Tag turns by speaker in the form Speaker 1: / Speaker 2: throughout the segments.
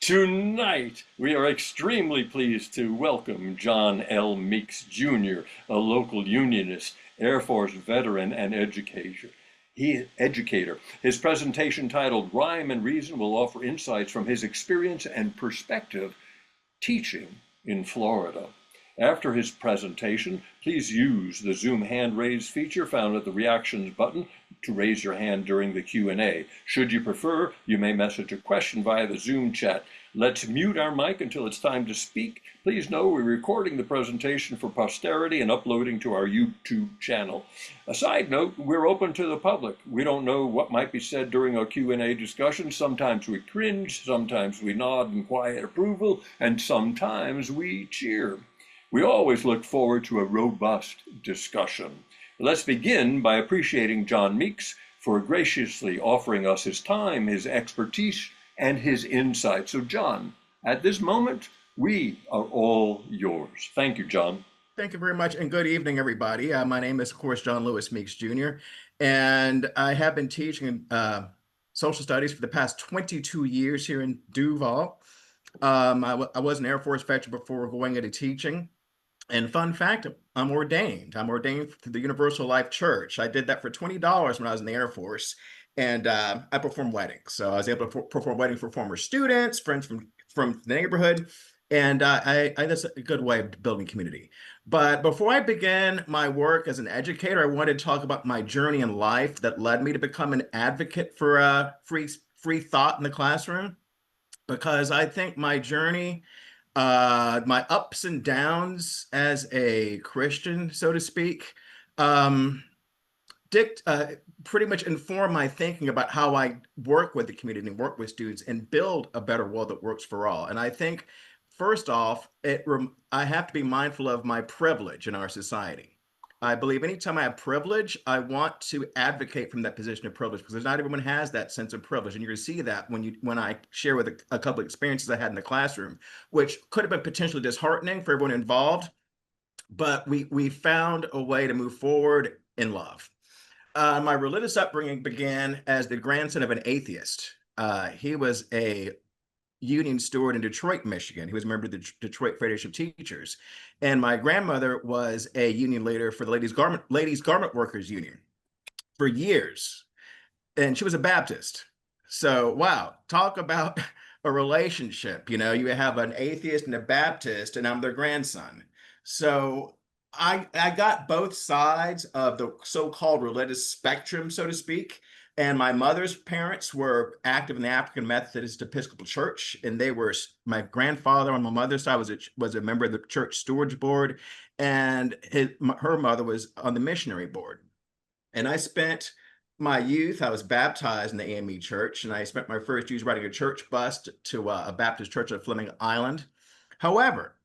Speaker 1: Tonight, we are extremely pleased to welcome John L. Meeks, Jr., a local unionist, Air Force veteran, and educator. His presentation titled Rhyme and Reason will offer insights from his experience and perspective teaching in Florida. After his presentation, please use the Zoom hand raise feature found at the reactions button to raise your hand during the Q&A. Should you prefer, you may message a question via the Zoom chat. Let's mute our mic until it's time to speak. Please know we're recording the presentation for posterity and uploading to our YouTube channel. A side note, we're open to the public. We don't know what might be said during our Q&A discussion. Sometimes we cringe, sometimes we nod in quiet approval, and sometimes we cheer. We always look forward to a robust discussion. Let's begin by appreciating John Meeks for graciously offering us his time, his expertise, and his insight. So, John, at this moment, we are all yours. Thank you, John.
Speaker 2: Thank you very much, and good evening, everybody. My name is, of course, John Lewis Meeks Jr., and I have been teaching social studies for the past 22 years here in Duval. I was an Air Force veteran before going into teaching. And fun fact, I'm ordained. I'm ordained to the Universal Life Church. I did that for $20 when I was in the Air Force, and I performed weddings. So I was able to perform weddings for former students, friends from the neighborhood, and that's a good way of building community. But before I begin my work as an educator, I wanted to talk about my journey in life that led me to become an advocate for free thought in the classroom, because I think my journey, my ups and downs as a Christian, so to speak, pretty much inform my thinking about how I work with the community and work with students and build a better world that works for all. And I think, first off, I have to be mindful of my privilege in our society. I believe anytime I have privilege, I want to advocate from that position of privilege, because not everyone has that sense of privilege. And you're going to see that when I share with a couple of experiences I had in the classroom, which could have been potentially disheartening for everyone involved, but we found a way to move forward in love. My religious upbringing began as the grandson of an atheist. He was a union steward in Detroit, Michigan. He was a member of the Detroit Federation of Teachers. And my grandmother was a union leader for the Ladies Garment Workers Union for years. And she was a Baptist. So, wow, talk about a relationship. You know, you have an atheist and a Baptist, and I'm their grandson. So I got both sides of the so-called religious spectrum, so to speak. And my mother's parents were active in the African Methodist Episcopal Church, and my grandfather on my mother's side was a member of the church stewards board, and her mother was on the missionary board. And I spent my youth, I was baptized in the AME church, and I spent my first years riding a church bus to a Baptist church at Fleming Island. However,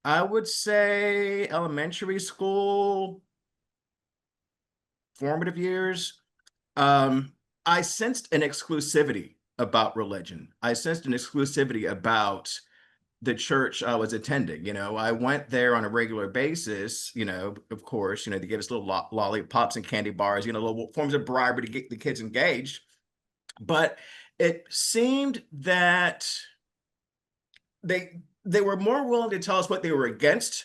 Speaker 2: I would say elementary school, formative years, I sensed an exclusivity about religion. I sensed an exclusivity about the church I was attending. You know, I went there on a regular basis, you know, of course, you know, they gave us little lollipops and candy bars, you know, little forms of bribery to get the kids engaged. But it seemed that they were more willing to tell us what they were against.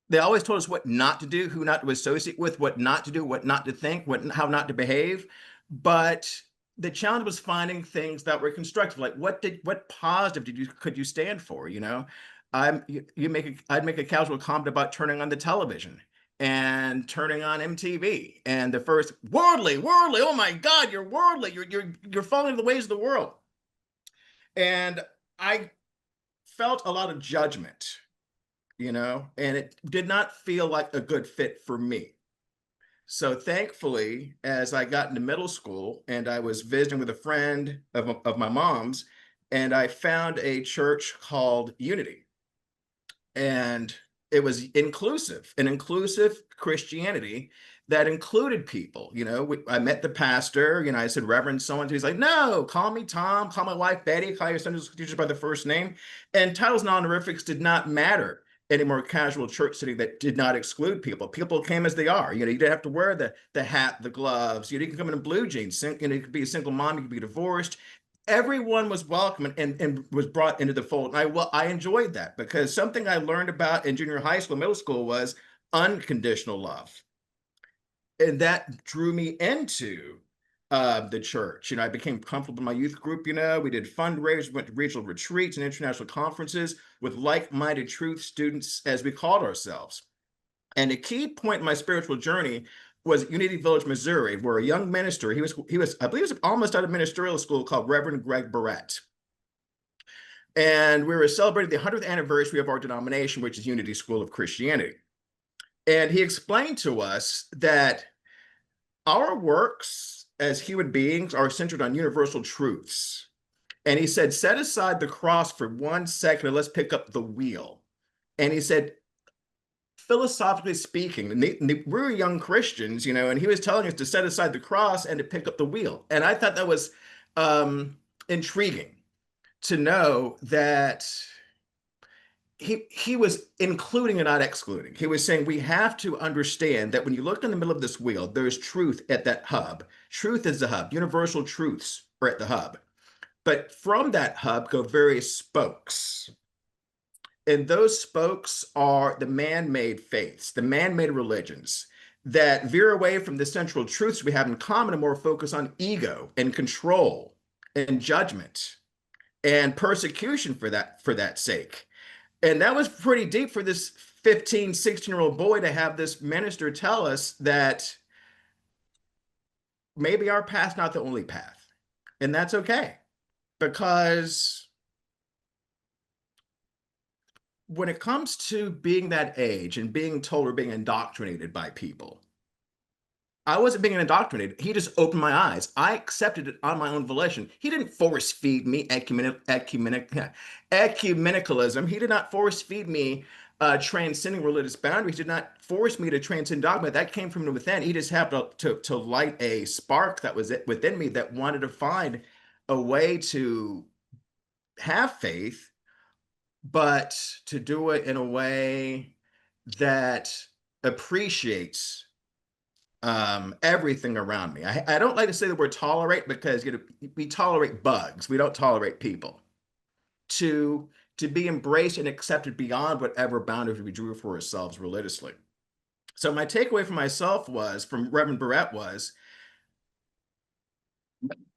Speaker 2: They always told us what not to do, who not to associate with, what not to do, what not to think, how not to behave. But the challenge was finding things that were constructive. Like what positive could you stand for? You know, I'd make a casual comment about turning on the television and turning on MTV, and the first worldly. Oh my God, you're worldly. You're following the ways of the world. And I felt a lot of judgment, you know, and it did not feel like a good fit for me. So thankfully, as I got into middle school and I was visiting with a friend of my mom's, and I found a church called Unity. And it was an inclusive Christianity that included people. You know, I met the pastor, you know, I said, Reverend so-and-so. He's like, no, call me Tom, call my wife Betty, call your Sunday school teachers by the first name. And titles and honorifics did not matter in a more casual church setting that did not exclude people. People came as they are. You know, you didn't have to wear the hat, the gloves. You can come in blue jeans. You know, you could be a single mom, you could be divorced. everyone was welcome and was brought into the fold. And I enjoyed that because something I learned about in junior high school, middle school was unconditional love. And that drew me into the church. I became comfortable in my youth group. We did fundraisers, went to regional retreats and international conferences with like-minded truth students, as we called ourselves. And a key point in my spiritual journey was Unity Village, Missouri, where a young minister, he was, I believe, he was almost out of ministerial school, called Reverend Greg Barrett. And we were celebrating the 100th anniversary of our denomination, which is Unity School of Christianity. And he explained to us that our works as human beings are centered on universal truths. And he said, set aside the cross for 1 second and let's pick up the wheel. And he said, philosophically speaking, we were young Christians, and he was telling us to set aside the cross and to pick up the wheel. And I thought that was intriguing to know that he was including and not excluding. He was saying we have to understand that when you look in the middle of this wheel, there's truth at that hub. Truth is the hub. Universal truths are at the hub. But from that hub go various spokes. And those spokes are the man-made faiths, the man-made religions that veer away from the central truths we have in common and more focus on ego and control and judgment and persecution for that sake. And that was pretty deep for this 15, 16-year-old boy to have this minister tell us that maybe our path's not the only path. And that's okay, because when it comes to being that age and being told or being indoctrinated by people, I wasn't being indoctrinated. He just opened my eyes. I accepted it on my own volition. He didn't force feed me ecumenicalism. He did not force feed me transcending religious boundaries. He did not force me to transcend dogma. That came from within. He just happened to light a spark that was within me that wanted to find a way to have faith, but to do it in a way that appreciates everything around me. I don't like to say the word tolerate, because we tolerate bugs. We don't tolerate people. To be embraced and accepted beyond whatever boundaries we drew for ourselves religiously. So my takeaway for myself from Reverend Barrett was,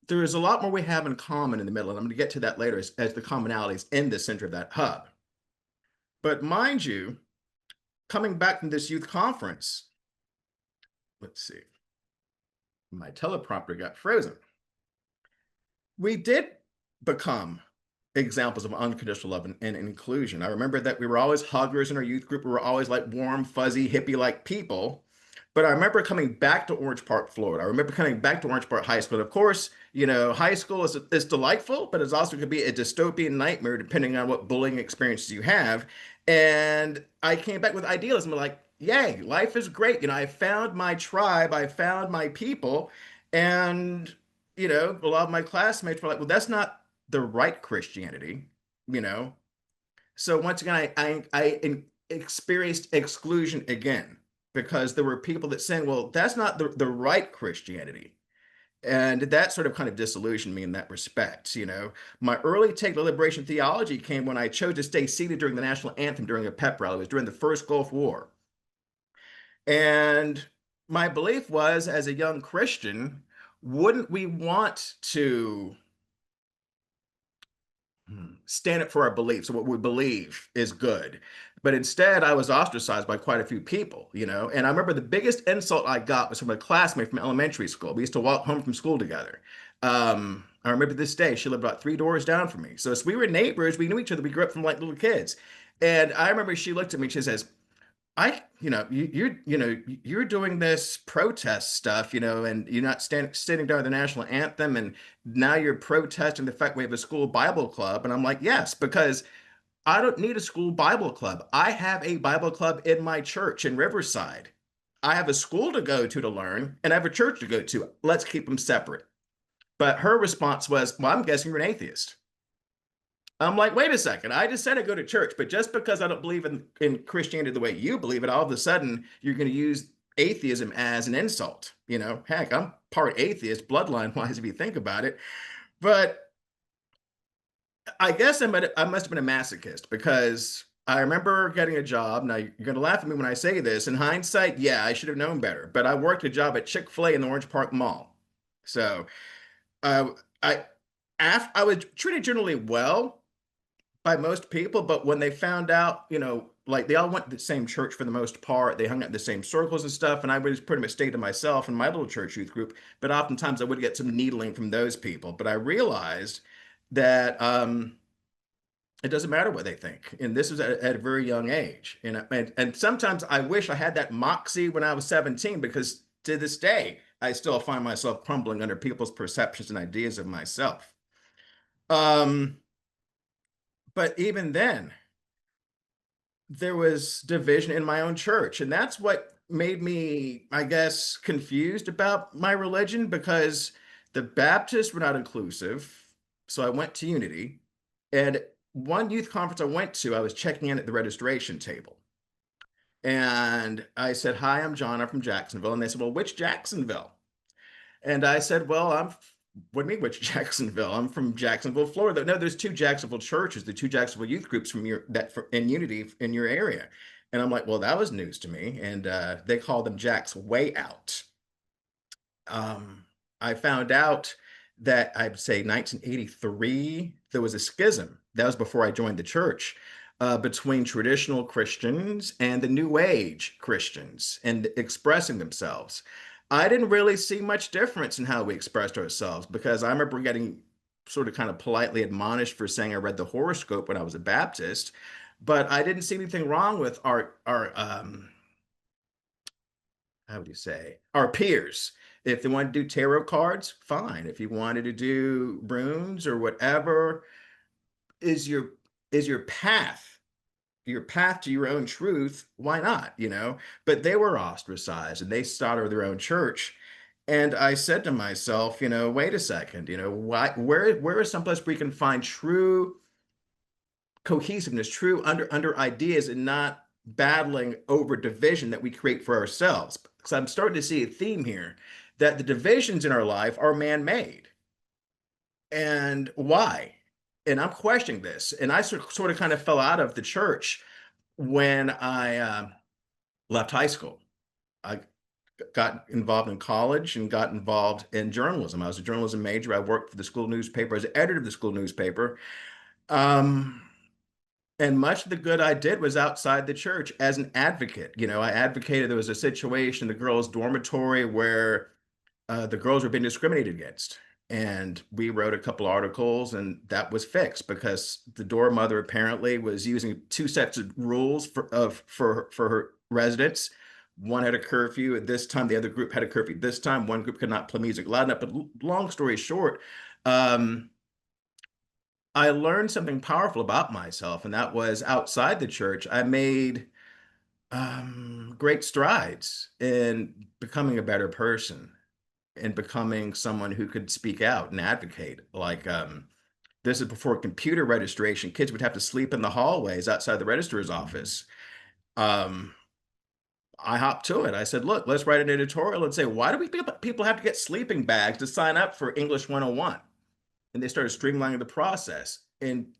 Speaker 2: there is a lot more we have in common in the middle, and I'm going to get to that later as the commonalities in the center of that hub. But mind you, coming back from this youth conference, let's see, my teleprompter got frozen. We did become examples of unconditional love and inclusion. I remember that we were always huggers in our youth group. We were always like warm, fuzzy, hippie-like people. But I remember coming back to Orange Park, Florida. I remember coming back to Orange Park High School. And of course, high school is delightful, but it's also could be a dystopian nightmare depending on what bullying experiences you have. And I came back with idealism, like, yay, life is great. I found my tribe, I found my people. And, a lot of my classmates were like, well, that's not the right Christianity, So once again, I experienced exclusion again, because there were people that saying, well, that's not the right Christianity. And that sort of kind of disillusioned me in that respect. My early take to liberation theology came when I chose to stay seated during the national anthem during a pep rally. It was during the first Gulf War. And my belief was, as a young Christian, wouldn't we want to stand up for our beliefs, what we believe is good? But instead, I was ostracized by quite a few people, And I remember the biggest insult I got was from a classmate from elementary school. We used to walk home from school together. I remember this day, she lived about 3 doors down from me. So we were neighbors. We knew each other. We grew up from like little kids. And I remember she looked at me, she says, you're doing this protest stuff, and you're not standing down the national anthem, and now you're protesting the fact we have a school Bible club. And I'm like, yes, because I don't need a school Bible club. I have a Bible club in my church in Riverside. I have a school to go to learn, and I have a church to go to. Let's keep them separate. But her response was, well, I'm guessing you're an atheist. I'm like, wait a second. I just said I go to church, but just because I don't believe in Christianity the way you believe it, all of a sudden you're going to use atheism as an insult. Heck, I'm part atheist, bloodline wise, if you think about it. But I guess I must have been a masochist because I remember getting a job. Now, you're going to laugh at me when I say this. In hindsight, yeah, I should have known better. But I worked a job at Chick-fil-A in the Orange Park Mall. So uh, I, I was treated generally well by most people, but when they found out, like they all went to the same church for the most part, they hung out in the same circles and stuff, and I was pretty much stayed to myself in my little church youth group. But oftentimes I would get some needling from those people. But I realized that it doesn't matter what they think, and this is at a very young age. And sometimes I wish I had that moxie when I was 17, because to this day I still find myself crumbling under people's perceptions and ideas of myself. Um, but even then, there was division in my own church. And that's what made me, I guess, confused about my religion, because the Baptists were not inclusive. So I went to Unity. And one youth conference I went to, I was checking in at the registration table. And I said, "Hi, I'm John. I'm from Jacksonville." And they said, "Well, which Jacksonville?" And I said, "Well, what do you mean, which Jacksonville? I'm from Jacksonville, Florida." "No, there's two Jacksonville churches, the two Jacksonville youth groups from in Unity in your area." And I'm like, "Well, that was news to me." And they call them Jack's Way Out. um, I found out that I'd say 1983, there was a schism. That was before I joined the church, between traditional Christians and the New Age Christians and expressing themselves. I didn't really see much difference in how we expressed ourselves, because I remember getting sort of kind of politely admonished for saying I read the horoscope when I was a Baptist, but I didn't see anything wrong with our how would you say, our peers. If they wanted to do tarot cards, fine. If you wanted to do runes or whatever is your path to your own truth, why not? But they were ostracized and they started their own church. And I said to myself, wait a second, why where is someplace where you can find true cohesiveness, true under ideas, and not battling over division that we create for ourselves. Because I'm starting to see a theme here that the divisions in our life are man-made. And why? And I'm questioning this. And I sort of kind of fell out of the church when I left high school. I got involved in college and got involved in journalism. I was a journalism major. I worked for the school newspaper as an editor of the school newspaper. Um, And much of the good I did was outside the church as an advocate. I advocated. There was a situation in the girls' dormitory where the girls were being discriminated against. And we wrote a couple articles, and that was fixed because the dorm mother apparently was using two sets of rules for her residents. One had a curfew at this time, the other group had a curfew this time. One group could not play music loud enough. But long story short, um, I learned something powerful about myself, and that was outside the church. I made great strides in becoming a better person and becoming someone who could speak out and advocate. Like, this is before computer registration. Kids would have to sleep in the hallways outside the registrar's office. Um, I hopped to it. I said, "Look, let's write an editorial and say, why do people have to get sleeping bags to sign up for English 101?" And they started streamlining the process. And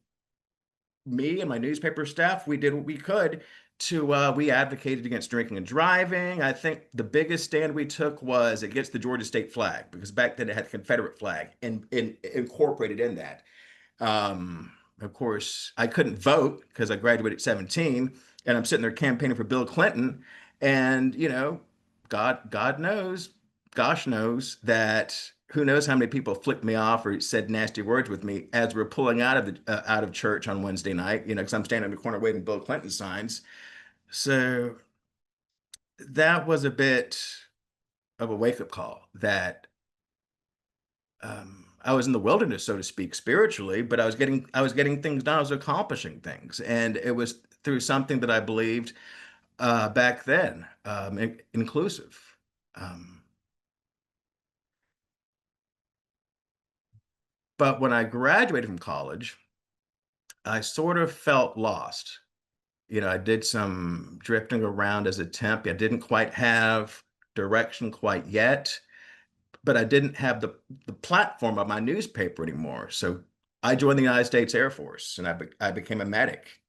Speaker 2: me and my newspaper staff, we did what we could to we advocated against drinking and driving. I think the biggest stand we took was against the Georgia state flag, because back then it had the Confederate flag and incorporated in that. Of course, I couldn't vote because I graduated at 17, and I'm sitting there campaigning for Bill Clinton. And, God knows, gosh knows that who knows how many people flicked me off or said nasty words with me as we're pulling out of church on Wednesday night, because I'm standing in the corner waving Bill Clinton signs. So that was a bit of a wake up call that I was in the wilderness, so to speak, spiritually, but I was getting things done. I was accomplishing things, and it was through something that I believed back then, inclusive. Um, but when I graduated from college, I sort of felt lost. I did some drifting around as a temp. I didn't quite have direction quite yet, but I didn't have the platform of my newspaper anymore. So I joined the United States Air Force and I became a medic.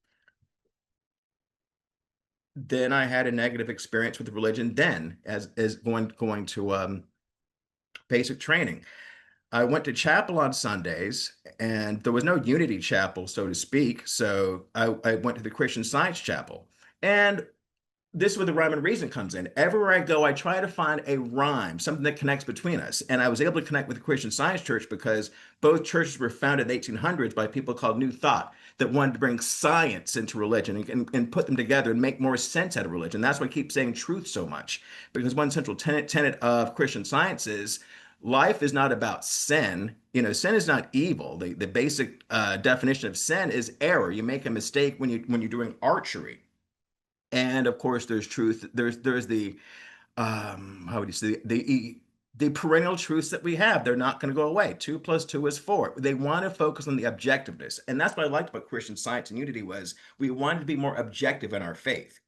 Speaker 2: Then I had a negative experience with religion then as going to basic training. I went to chapel on Sundays, and there was no unity chapel, so to speak. So I went to the Christian Science Chapel. And this is where the rhyme and reason comes in. Everywhere I go, I try to find a rhyme, something that connects between us. And I was able to connect with the Christian Science Church because both churches were founded in the 1800s by people called New Thought that wanted to bring science into religion and put them together and make more sense out of religion. That's why I keep saying truth so much, because one central tenet of Christian Science is life is not about sin. You know, sin is not evil. The basic definition of sin is error. You make a mistake when you're doing archery. And of course, there's truth. There's the how would you say the perennial truths that we have. They're not going to go away. 2 + 2 is 4. They want to focus on the objectiveness, and that's what I liked about Christian Science and Unity was we wanted to be more objective in our faith.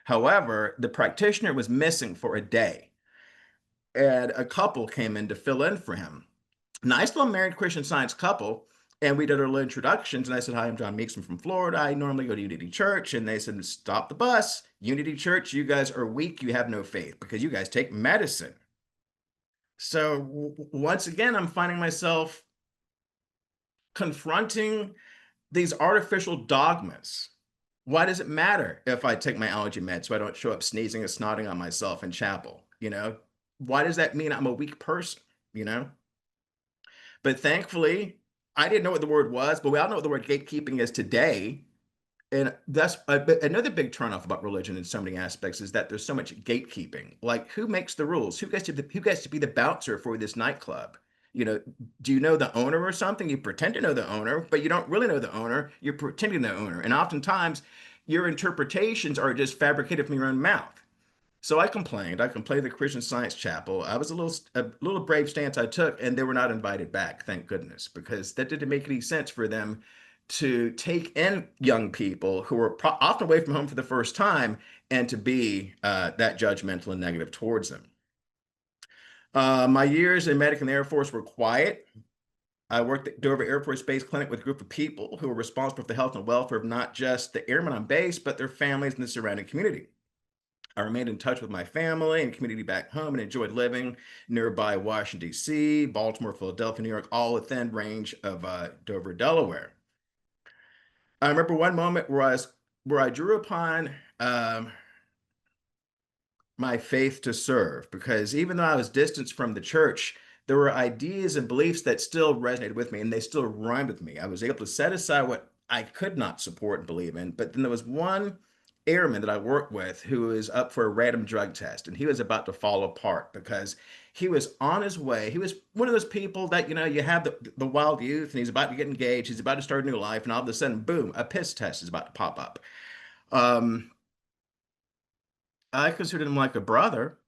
Speaker 2: However, the practitioner was missing for a day, and a couple came in to fill in for him. Nice little married Christian Science couple. And we did our little introductions. And I said, "Hi, I'm John Meeks. I'm from Florida. I normally go to Unity Church." And they said, "Stop the bus. Unity Church, you guys are weak. You have no faith because you guys take medicine." So once again, I'm finding myself confronting these artificial dogmas. Why does it matter if I take my allergy meds so I don't show up sneezing and snotting on myself in chapel? You know, why does that mean I'm a weak person? You know, but thankfully, I didn't know what the word was, but we all know what the word gatekeeping is today. And that's another big turnoff about religion in so many aspects is that there's so much gatekeeping. Like, who makes the rules? Who gets to be the bouncer for this nightclub? You know, do you know the owner or something? You pretend to know the owner, but you don't really know the owner. You're pretending to know the owner. And oftentimes, your interpretations are just fabricated from your own mouth. So I complained. I complained to the Christian Science Chapel. I was a little brave stance I took, and they were not invited back, thank goodness, because that didn't make any sense for them to take in young people who were often away from home for the first time and to be that judgmental and negative towards them. My years in medic and Air Force were quiet. I worked at Dover Air Force Base Clinic with a group of people who were responsible for the health and welfare of not just the airmen on base, but their families and the surrounding community. I remained in touch with my family and community back home and enjoyed living nearby Washington, D.C., Baltimore, Philadelphia, New York, all within range of Dover, Delaware. I remember one moment where I drew upon my faith to serve because even though I was distanced from the church, there were ideas and beliefs that still resonated with me and they still rhymed with me. I was able to set aside what I could not support and believe in. But then there was one airman that I worked with who was up for a random drug test and he was about to fall apart because he was on his way. He was one of those people that, you know, you have the wild youth and he's about to get engaged. He's about to start a new life. And all of a sudden, boom, a piss test is about to pop up. Um, I considered him like a brother.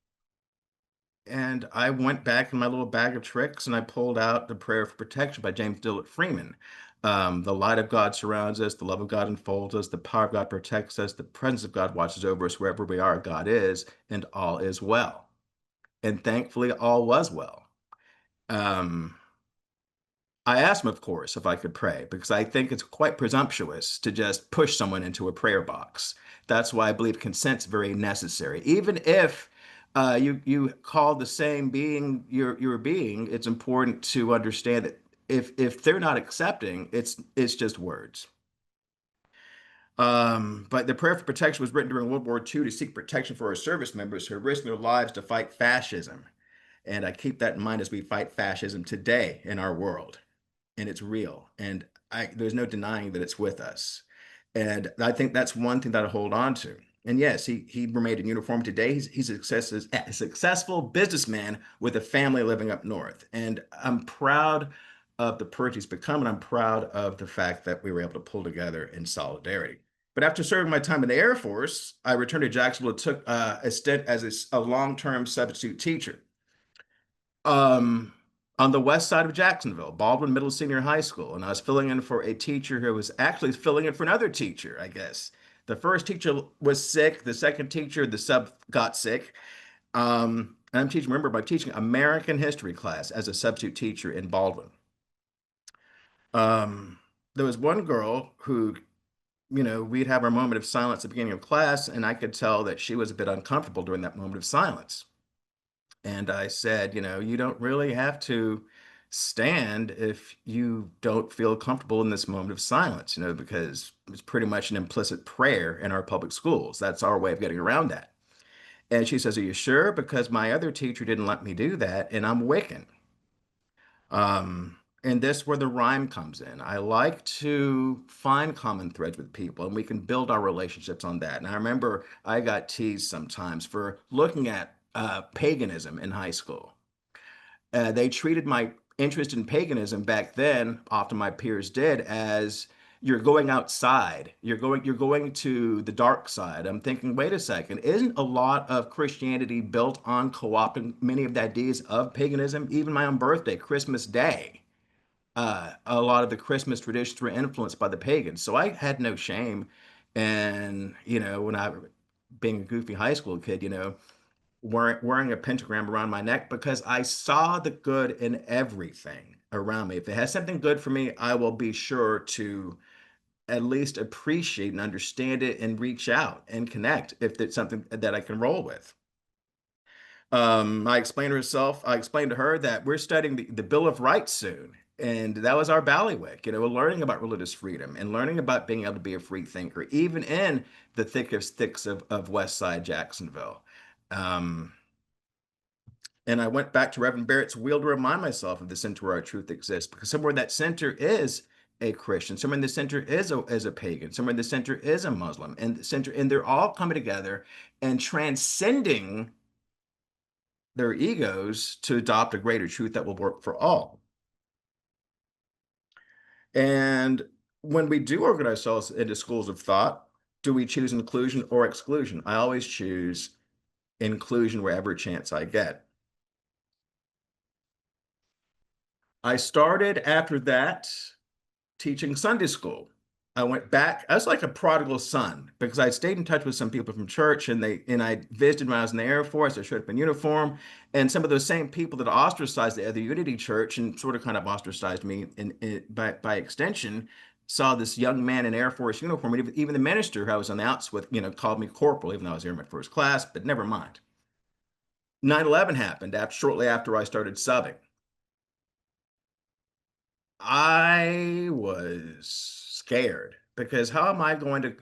Speaker 2: And I went back in my little bag of tricks and I pulled out the Prayer for Protection by James Dillard Freeman. The light of God surrounds us, the love of God enfolds us, the power of God protects us, the presence of God watches over us wherever we are, God is, and all is well. And thankfully, all was well. Um, I asked him, of course, if I could pray because I think it's quite presumptuous to just push someone into a prayer box. That's why I believe consent's very necessary. Even if you call the same being your being, it's important to understand that if they're not accepting, it's just words. But the prayer for protection was written during World War II to seek protection for our service members who are risking their lives to fight fascism. And I keep that in mind as we fight fascism today in our world and it's real. And there's no denying that it's with us. And I think that's one thing that I hold on to. And yes, he remained in uniform today. He's a successful businessman with a family living up north. And I'm proud of the person he's become, and I'm proud of the fact that we were able to pull together in solidarity. But after serving my time in the Air Force, I returned to Jacksonville and took a stint as a long-term substitute teacher. Um, on the west side of Jacksonville, Baldwin Middle Senior High School, and I was filling in for a teacher who was actually filling in for another teacher, I guess. The first teacher was sick. The second teacher, the sub, got sick. And I'm teaching, remember, by teaching American history class as a substitute teacher in Baldwin. Um, there was one girl who, we'd have our moment of silence at the beginning of class, and I could tell that she was a bit uncomfortable during that moment of silence. And I said, you don't really have to stand if you don't feel comfortable in this moment of silence, because it's pretty much an implicit prayer in our public schools. That's our way of getting around that. And she says, "Are you sure? Because my other teacher didn't let me do that, and I'm Wiccan." And this where the rhyme comes in. I like to find common threads with people, and we can build our relationships on that. And I remember I got teased sometimes for looking at paganism in high school. They treated my interest in paganism back then, often my peers did, as you're going outside. You're going to the dark side. I'm thinking, wait a second, isn't a lot of Christianity built on co-opting many of the ideas of paganism? Even my own birthday, Christmas Day, a lot of the Christmas traditions were influenced by the pagans. So I had no shame. And, when I, being a goofy high school kid, wearing a pentagram around my neck because I saw the good in everything around me. If it has something good for me, I will be sure to at least appreciate and understand it and reach out and connect if it's something that I can roll with. I explained to her that we're studying the Bill of Rights soon. And that was our ballywick, we're learning about religious freedom and learning about being able to be a free thinker, even in the thickest sticks of West Side Jacksonville. Um, and I went back to Reverend Barrett's wheel to remind myself of the center where our truth exists, because somewhere that center is a Christian, somewhere in the center is a pagan, somewhere in the center is a Muslim, and the center, and they're all coming together and transcending their egos to adopt a greater truth that will work for all. And when we do organize ourselves into schools of thought, do we choose inclusion or exclusion? I always choose inclusion wherever chance I get. I started after that teaching Sunday school. I went back. I was like a prodigal son because I stayed in touch with some people from church, and I visited when I was in the Air Force. I showed up in uniform, and some of those same people that ostracized the other Unity Church and sort of kind of ostracized me by extension saw this young man in Air Force uniform. And even the minister who I was on the outs with, called me corporal, even though I was here in my first class. But never mind. 9/11 happened shortly after I started subbing. I was scared because how am I going to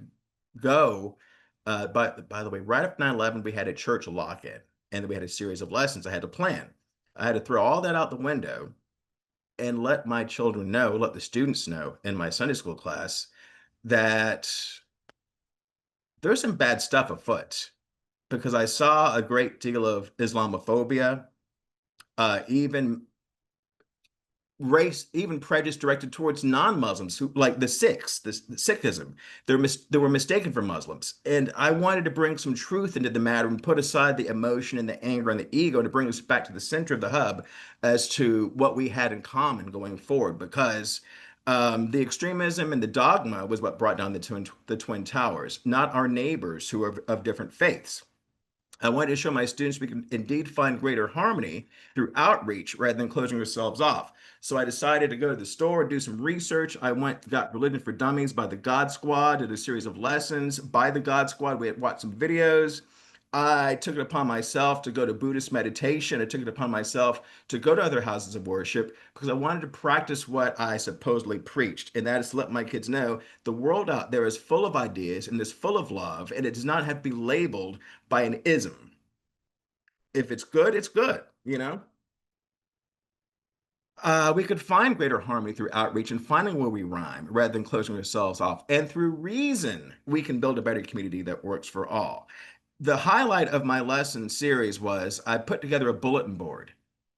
Speaker 2: go? By the way, right after 9/11, we had a church lock-in, and then we had a series of lessons I had to plan. I had to throw all that out the window and let my children know, let the students know in my Sunday school class that there's some bad stuff afoot because I saw a great deal of Islamophobia, even race, even prejudice directed towards non-Muslims who like the Sikhs, the Sikhism. They were mistaken for Muslims. And I wanted to bring some truth into the matter and put aside the emotion and the anger and the ego to bring us back to the center of the hub as to what we had in common going forward. Because the extremism and the dogma was what brought down the Twin Towers, not our neighbors who are of different faiths. I wanted to show my students we can indeed find greater harmony through outreach rather than closing ourselves off. So I decided to go to the store, do some research. I got Religion for Dummies by the God Squad, did a series of lessons by the God Squad. We had watched some videos. I took it upon myself to go to Buddhist meditation. I took it upon myself to go to other houses of worship because I wanted to practice what I supposedly preached, and that is to let my kids know the world out there is full of ideas and is full of love, and it does not have to be labeled by an ism. If it's good, it's good. We could find greater harmony through outreach and finding where we rhyme rather than closing ourselves off. And through reason, we can build a better community that works for all. The highlight of my lesson series was I put together a bulletin board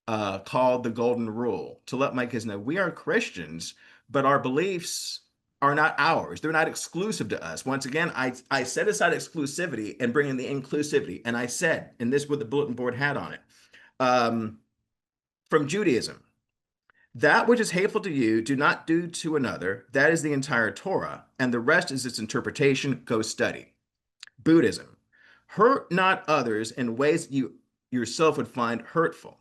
Speaker 2: called the Golden Rule to let my kids know we are Christians, but our beliefs are not ours. They're not exclusive to us. Once again, I set aside exclusivity and bring in the inclusivity. And I said, and this is what the bulletin board had on it, um, from Judaism. That which is hateful to you, do not do to another. That is the entire Torah, and the rest is its interpretation. Go study. Buddhism. Hurt not others in ways you yourself would find hurtful.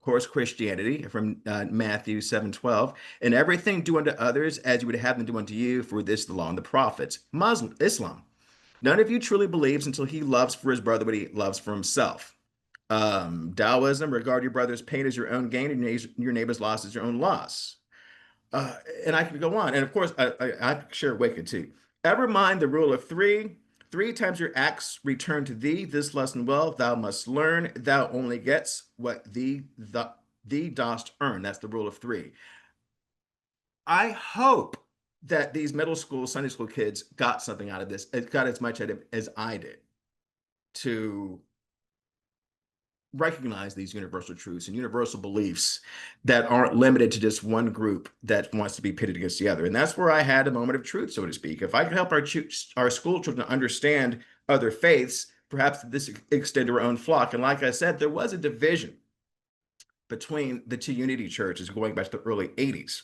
Speaker 2: course, Christianity from Matthew 7:12, and everything do unto others as you would have them do unto you, for this is the law and the prophets. Muslim, Islam. None of you truly believes until he loves for his brother what he loves for himself. Taoism, regard your brother's pain as your own gain and your neighbor's loss as your own loss. Uh, and I can go on. And of course, I share Wicked too. Ever mind the rule of three. Three times your acts return to thee. This lesson well, thou must learn. Thou only gets what thee dost earn. That's the rule of three. I hope that these middle school, Sunday school kids got something out of this. It got as much out of it as I did to recognize these universal truths and universal beliefs that aren't limited to just one group that wants to be pitted against the other. And that's where I had a moment of truth, so to speak. If I could help our school children understand other faiths, perhaps this extend to our own flock. And like I said, there was a division between the two unity churches going back to the early 80s.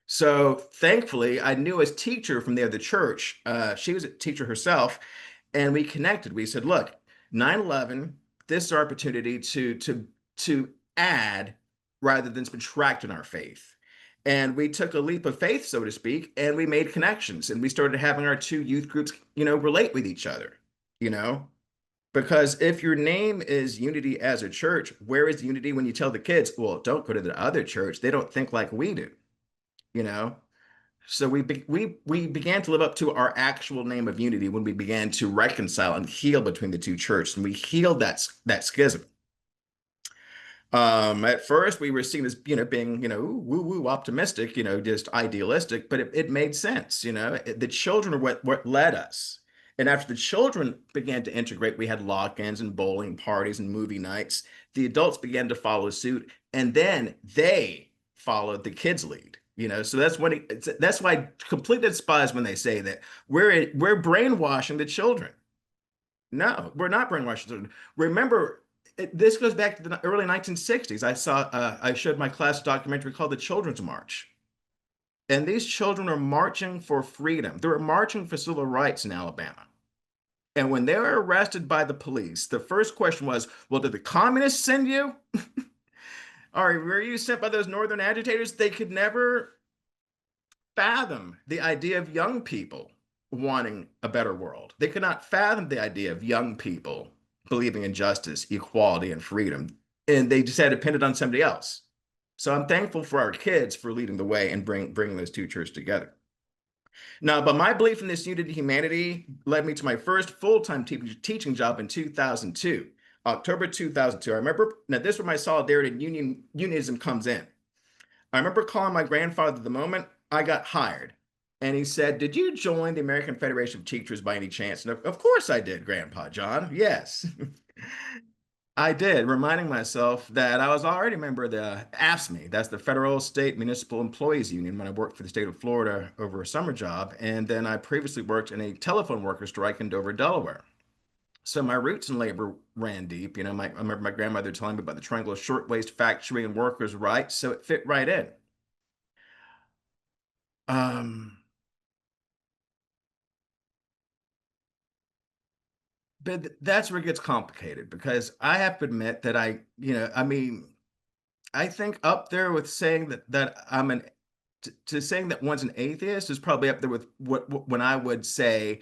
Speaker 2: So thankfully, I knew a teacher from the other church. She was a teacher herself, and we connected. We said, look, 9/11, this is our opportunity to add rather than subtract in our faith. And we took a leap of faith, so to speak, and we made connections. And we started having our two youth groups, relate with each other, because if your name is unity as a church, where is the unity when you tell the kids, well, don't go to the other church. They don't think like we do, you know? So we began to live up to our actual name of unity when we began to reconcile and heal between the two churches, and we healed that schism. At first, we were seen as being woo woo optimistic, just idealistic, but it made sense. The children are what led us, and after the children began to integrate, we had lock-ins and bowling parties and movie nights. The adults began to follow suit, and then they followed the kids' lead. So that's why I completely despise when they say that we're brainwashing the children. No, we're not brainwashing children. Remember, this goes back to the early 1960s. I showed my class a documentary called The Children's March, and these children are marching for freedom. They were marching for civil rights in Alabama. And when they were arrested by the police, the first question was, well, did the communists send you? Or were you sent by those northern agitators? They could never fathom the idea of young people wanting a better world. They could not fathom the idea of young people believing in justice, equality, and freedom. And they just had depended on somebody else. So I'm thankful for our kids for leading the way and bringing those two churches together. Now, but my belief in this unity humanity led me to my first full-time teaching job in 2002. October 2002. I remember, now this is where my solidarity and unionism comes in. I remember calling my grandfather the moment I got hired. And he said, did you join the American Federation of Teachers by any chance? And of course I did, Grandpa John. Yes, I did, reminding myself that I was already a member of the AFSCME. That's the Federal State Municipal Employees Union when I worked for the state of Florida over a summer job. And then I previously worked in a telephone worker strike in Dover, Delaware. So my roots in labor ran deep. I remember my grandmother telling me about the Triangle Shirtwaist Factory and workers' rights, so it fit right in. But that's where it gets complicated because I have to admit that I think up there with saying that I'm to saying that one's an atheist is probably up there with when I would say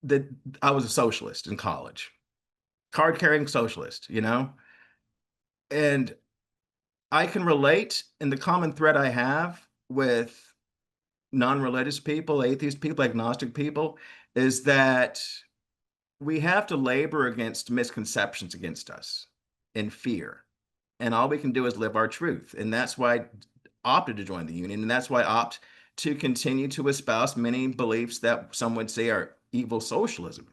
Speaker 2: that I was a socialist in college, card-carrying socialist, and I can relate, and the common thread I have with non-religious people, atheist people, agnostic people, is that we have to labor against misconceptions against us and fear. And all we can do is live our truth. And that's why I opted to join the union. And that's why I opt to continue to espouse many beliefs that some would say are evil socialism.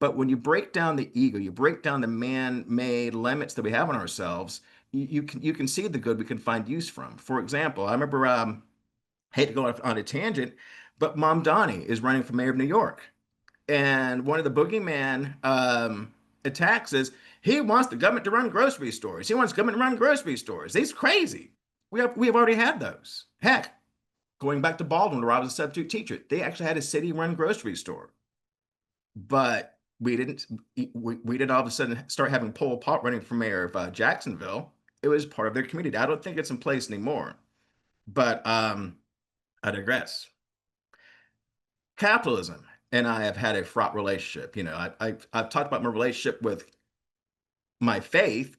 Speaker 2: But when you break down the ego, you break down the man-made limits that we have on ourselves, you can see the good we can find use from. For example, I remember, hate to go on a tangent, but Mom Donnie is running for mayor of New York. And one of the boogeyman attacks is he wants the government to run grocery stores. He wants government to run grocery stores. He's crazy. We have already had those. Heck, going back to Baldwin, where I was a substitute teacher, they actually had a city-run grocery store. But we didn't we didn't all of a sudden start having Pol Pot running for mayor of Jacksonville. It was part of their community. I don't think it's in place anymore. But I digress. Capitalism and I have had a fraught relationship. I've talked about my relationship with my faith.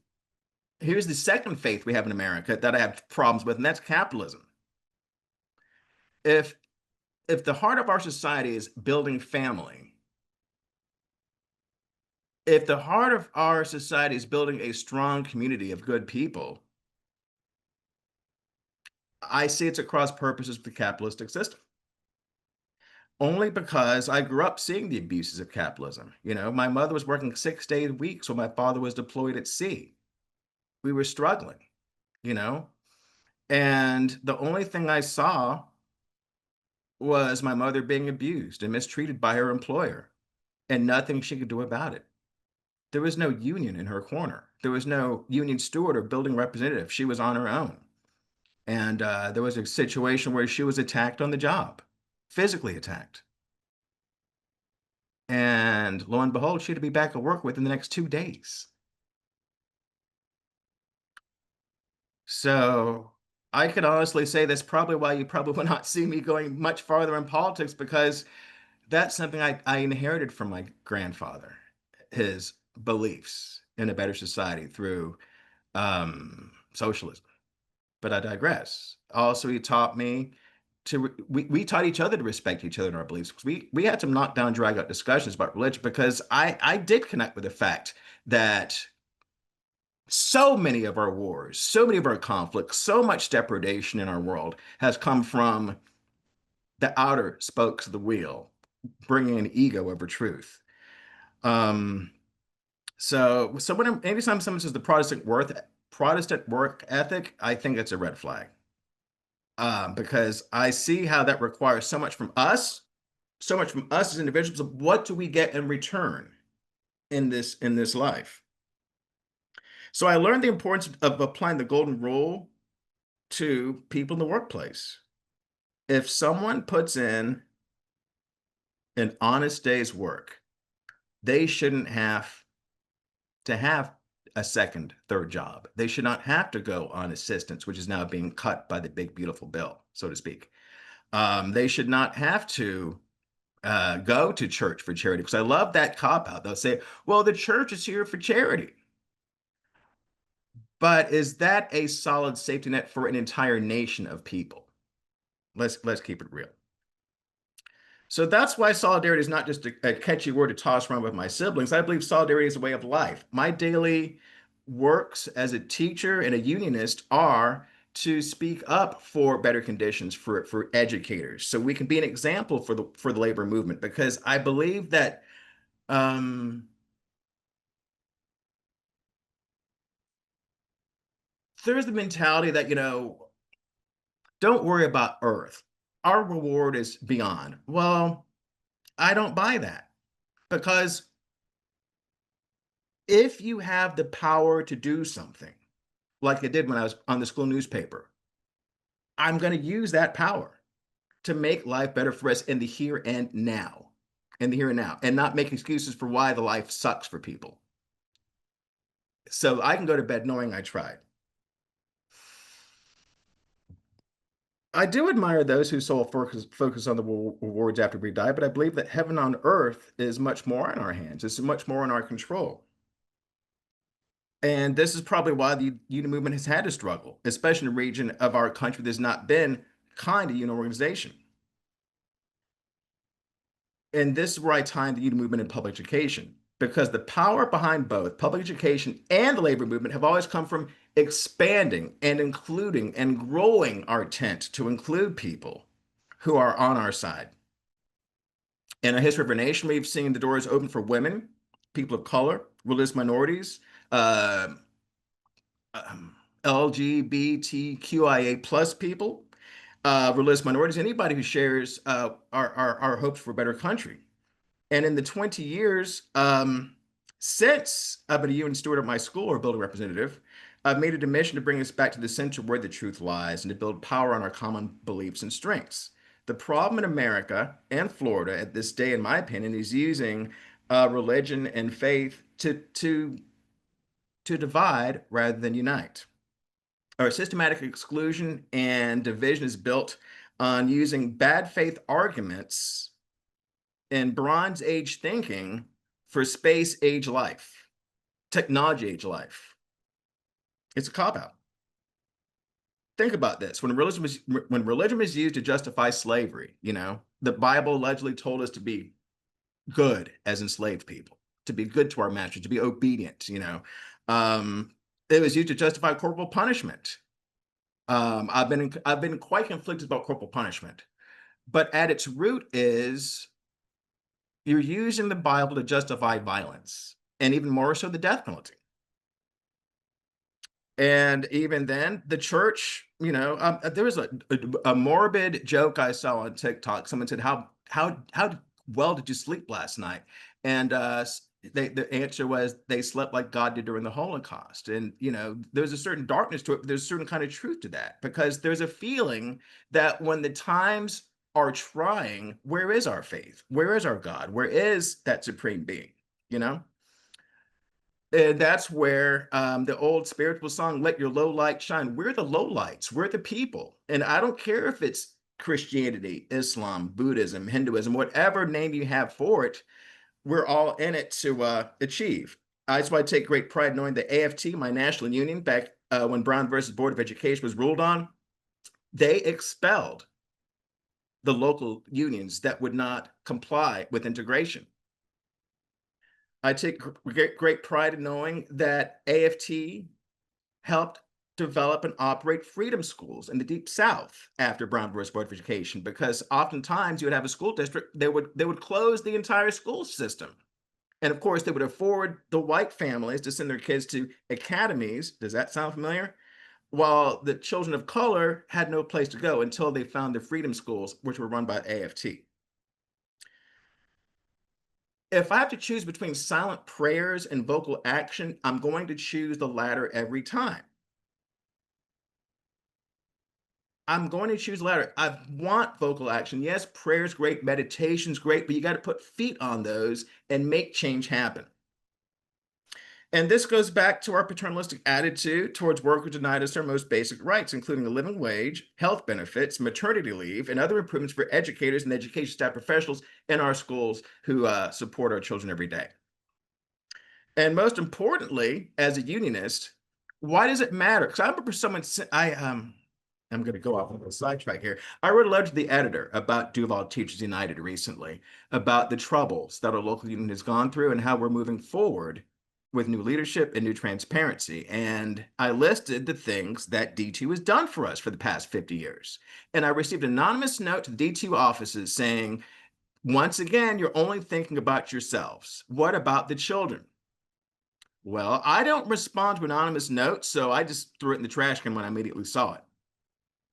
Speaker 2: Here's the second faith we have in America that I have problems with, and that's capitalism. If if the heart of our society is building family, if the heart of our society is building a strong community of good people, I see it's at cross purposes with the capitalistic system. Only because I grew up seeing the abuses of capitalism. My mother was working 6 days a week, so my father was deployed at sea. We were struggling, you know, and the only thing I saw was my mother being abused and mistreated by her employer, and nothing she could do about it. There was no union in her corner. There was no union steward or building representative. She was on her own. And there was a situation where she was attacked on the job, physically attacked. And lo and behold, she had to be back at work within the next 2 days. So I could honestly say that's probably why you probably will not see me going much farther in politics, because that's something I inherited from my grandfather, his beliefs in a better society through socialism. But I digress. Also, he taught me we taught each other to respect each other in our beliefs, because we had some knockdown, drag out discussions about religion, because I did connect with the fact that so many of our wars, so many of our conflicts, so much depredation in our world has come from the outer spokes of the wheel, bringing an ego over truth. Um, so anytime someone says the Protestant work ethic, I think it's a red flag. Because I see how that requires so much from us as individuals. Of what do we get in return in this life? So I learned the importance of applying the golden rule to people in the workplace. If someone puts in an honest day's work, they shouldn't have to have a second, third job. They should not have to go on assistance, which is now being cut by the big, beautiful bill, so to speak. They should not have to go to church for charity, because I love that cop out. They'll say, well, the church is here for charity. But is that a solid safety net for an entire nation of people? Let's keep it real. So that's why solidarity is not just a catchy word to toss around with my siblings. I believe solidarity is a way of life. My daily works as a teacher and a unionist are to speak up for better conditions for educators, so we can be an example for the labor movement, because I believe that there's the mentality that, don't worry about Earth. Our reward is beyond. Well, I don't buy that, because if you have the power to do something, like I did when I was on the school newspaper, I'm going to use that power to make life better for us in the here and now, and not make excuses for why the life sucks for people. So I can go to bed knowing I tried. I do admire those who sole focus on the rewards after we die, but I believe that heaven on earth is much more in our hands. It's much more in our control. And this is probably why the union movement has had to struggle, especially in a region of our country that's not been kind to union organization. And this is where I tie in the union movement and public education, because the power behind both public education and the labor movement have always come from expanding and including and growing our tent to include people who are on our side. In a history of our nation, we've seen the doors open for women, people of color, religious minorities, uh, LGBTQIA plus people, religious minorities, anybody who shares our hopes for a better country. And in the 20 years since I've been a UN steward at my school or building representative, I've made it a mission to bring us back to the center where the truth lies and to build power on our common beliefs and strengths. The problem in America and Florida at this day, in my opinion, is using religion and faith to divide rather than unite. Our systematic exclusion and division is built on using bad faith arguments and Bronze Age thinking for space age life, technology age life. It's a cop out. Think about this. When religion was used to justify slavery, the Bible allegedly told us to be good as enslaved people, to be good to our masters, to be obedient. Um, it was used to justify corporal punishment. I've been quite conflicted about corporal punishment, but at its root is you're using the Bible to justify violence, and even more so the death penalty. And even then, the church, there was a morbid joke I saw on TikTok. Someone said, "How well did you sleep last night?" And the answer was they slept like God did during the Holocaust. And there's a certain darkness to it, but there's a certain kind of truth to that, because there's a feeling that when the times are trying, where is our faith? Where is our God? Where is that supreme being? You know? And that's where the old spiritual song, "Let Your Low Light Shine." We're the low lights. We're the people. And I don't care if it's Christianity, Islam, Buddhism, Hinduism, whatever name you have for it, we're all in it to achieve. That's why I take great pride knowing that AFT, my national union, back when Brown versus Board of Education was ruled on, they expelled the local unions that would not comply with integration. I take great pride in knowing that AFT helped develop and operate freedom schools in the Deep South after Brown versus Board of Education, because oftentimes you would have a school district, they would close the entire school system. And of course, they would afford the white families to send their kids to academies. Does that sound familiar? While the children of color had no place to go until they found the freedom schools, which were run by AFT. If I have to choose between silent prayers and vocal action, I'm going to choose the latter every time. I'm going to choose the latter. I want vocal action. Yes, prayer's great, meditation's great, but you got to put feet on those and make change happen. And this goes back to our paternalistic attitude towards workers denied us their most basic rights, including a living wage, health benefits, maternity leave, and other improvements for educators and education staff professionals in our schools who support our children every day. And most importantly, as a unionist, why does it matter? Because I remember I'm going to go off on a sidetrack here. I wrote a letter to the editor about Duval Teachers United recently, about the troubles that our local union has gone through and how we're moving forward with new leadership and new transparency. And I listed the things that D2 has done for us for the past 50 years. And I received an anonymous note to the D2 offices saying, once again, you're only thinking about yourselves. What about the children? Well, I don't respond to anonymous notes, so I just threw it in the trash can when I immediately saw it.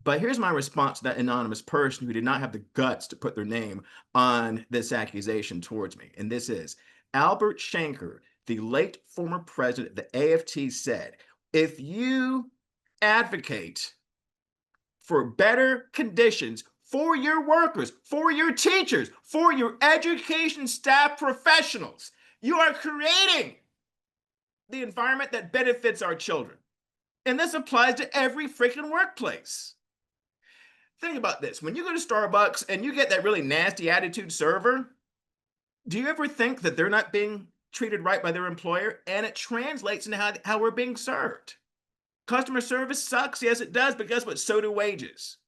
Speaker 2: But here's my response to that anonymous person who did not have the guts to put their name on this accusation towards me. And this is Albert Shanker, the late former president of the AFT, said, if you advocate for better conditions for your workers, for your teachers, for your education staff professionals, you are creating the environment that benefits our children. And this applies to every freaking workplace. Think about this. When you go to Starbucks and you get that really nasty attitude server, do you ever think that they're not being treated right by their employer? And it translates into how we're being served. Customer service sucks. Yes, it does. But guess what? So do wages.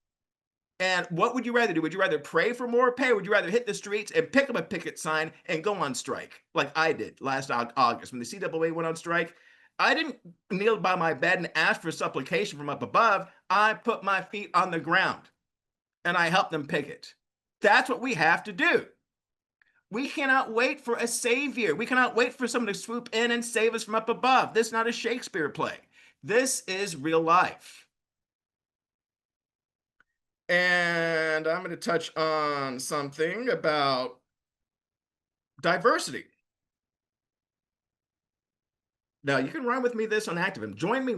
Speaker 2: And what would you rather do? Would you rather pray for more pay? Or would you rather hit the streets and pick up a picket sign and go on strike like I did last August when the CAA went on strike? I didn't kneel by my bed and ask for supplication from up above. I put my feet on the ground and I helped them picket. That's what we have to do. We cannot wait for a savior. We cannot wait for someone to swoop in and save us from up above. This is not a Shakespeare play. This is real life. And I'm going to touch on something about diversity. Now, you can run with me this on activism. Join me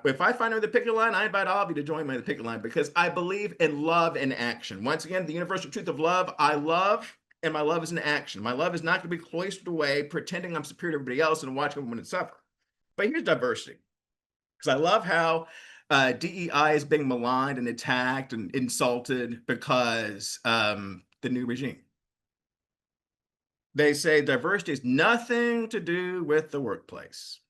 Speaker 2: if I find the picket line, I invite all of you to join me on the picket line because I believe in love and action. Once again, the universal truth of love. I love And my love is an action. My love is not going to be cloistered away, pretending I'm superior to everybody else and watching everyone suffer. But here's diversity. Because I love how DEI is being maligned and attacked and insulted because the new regime. They say diversity has nothing to do with the workplace.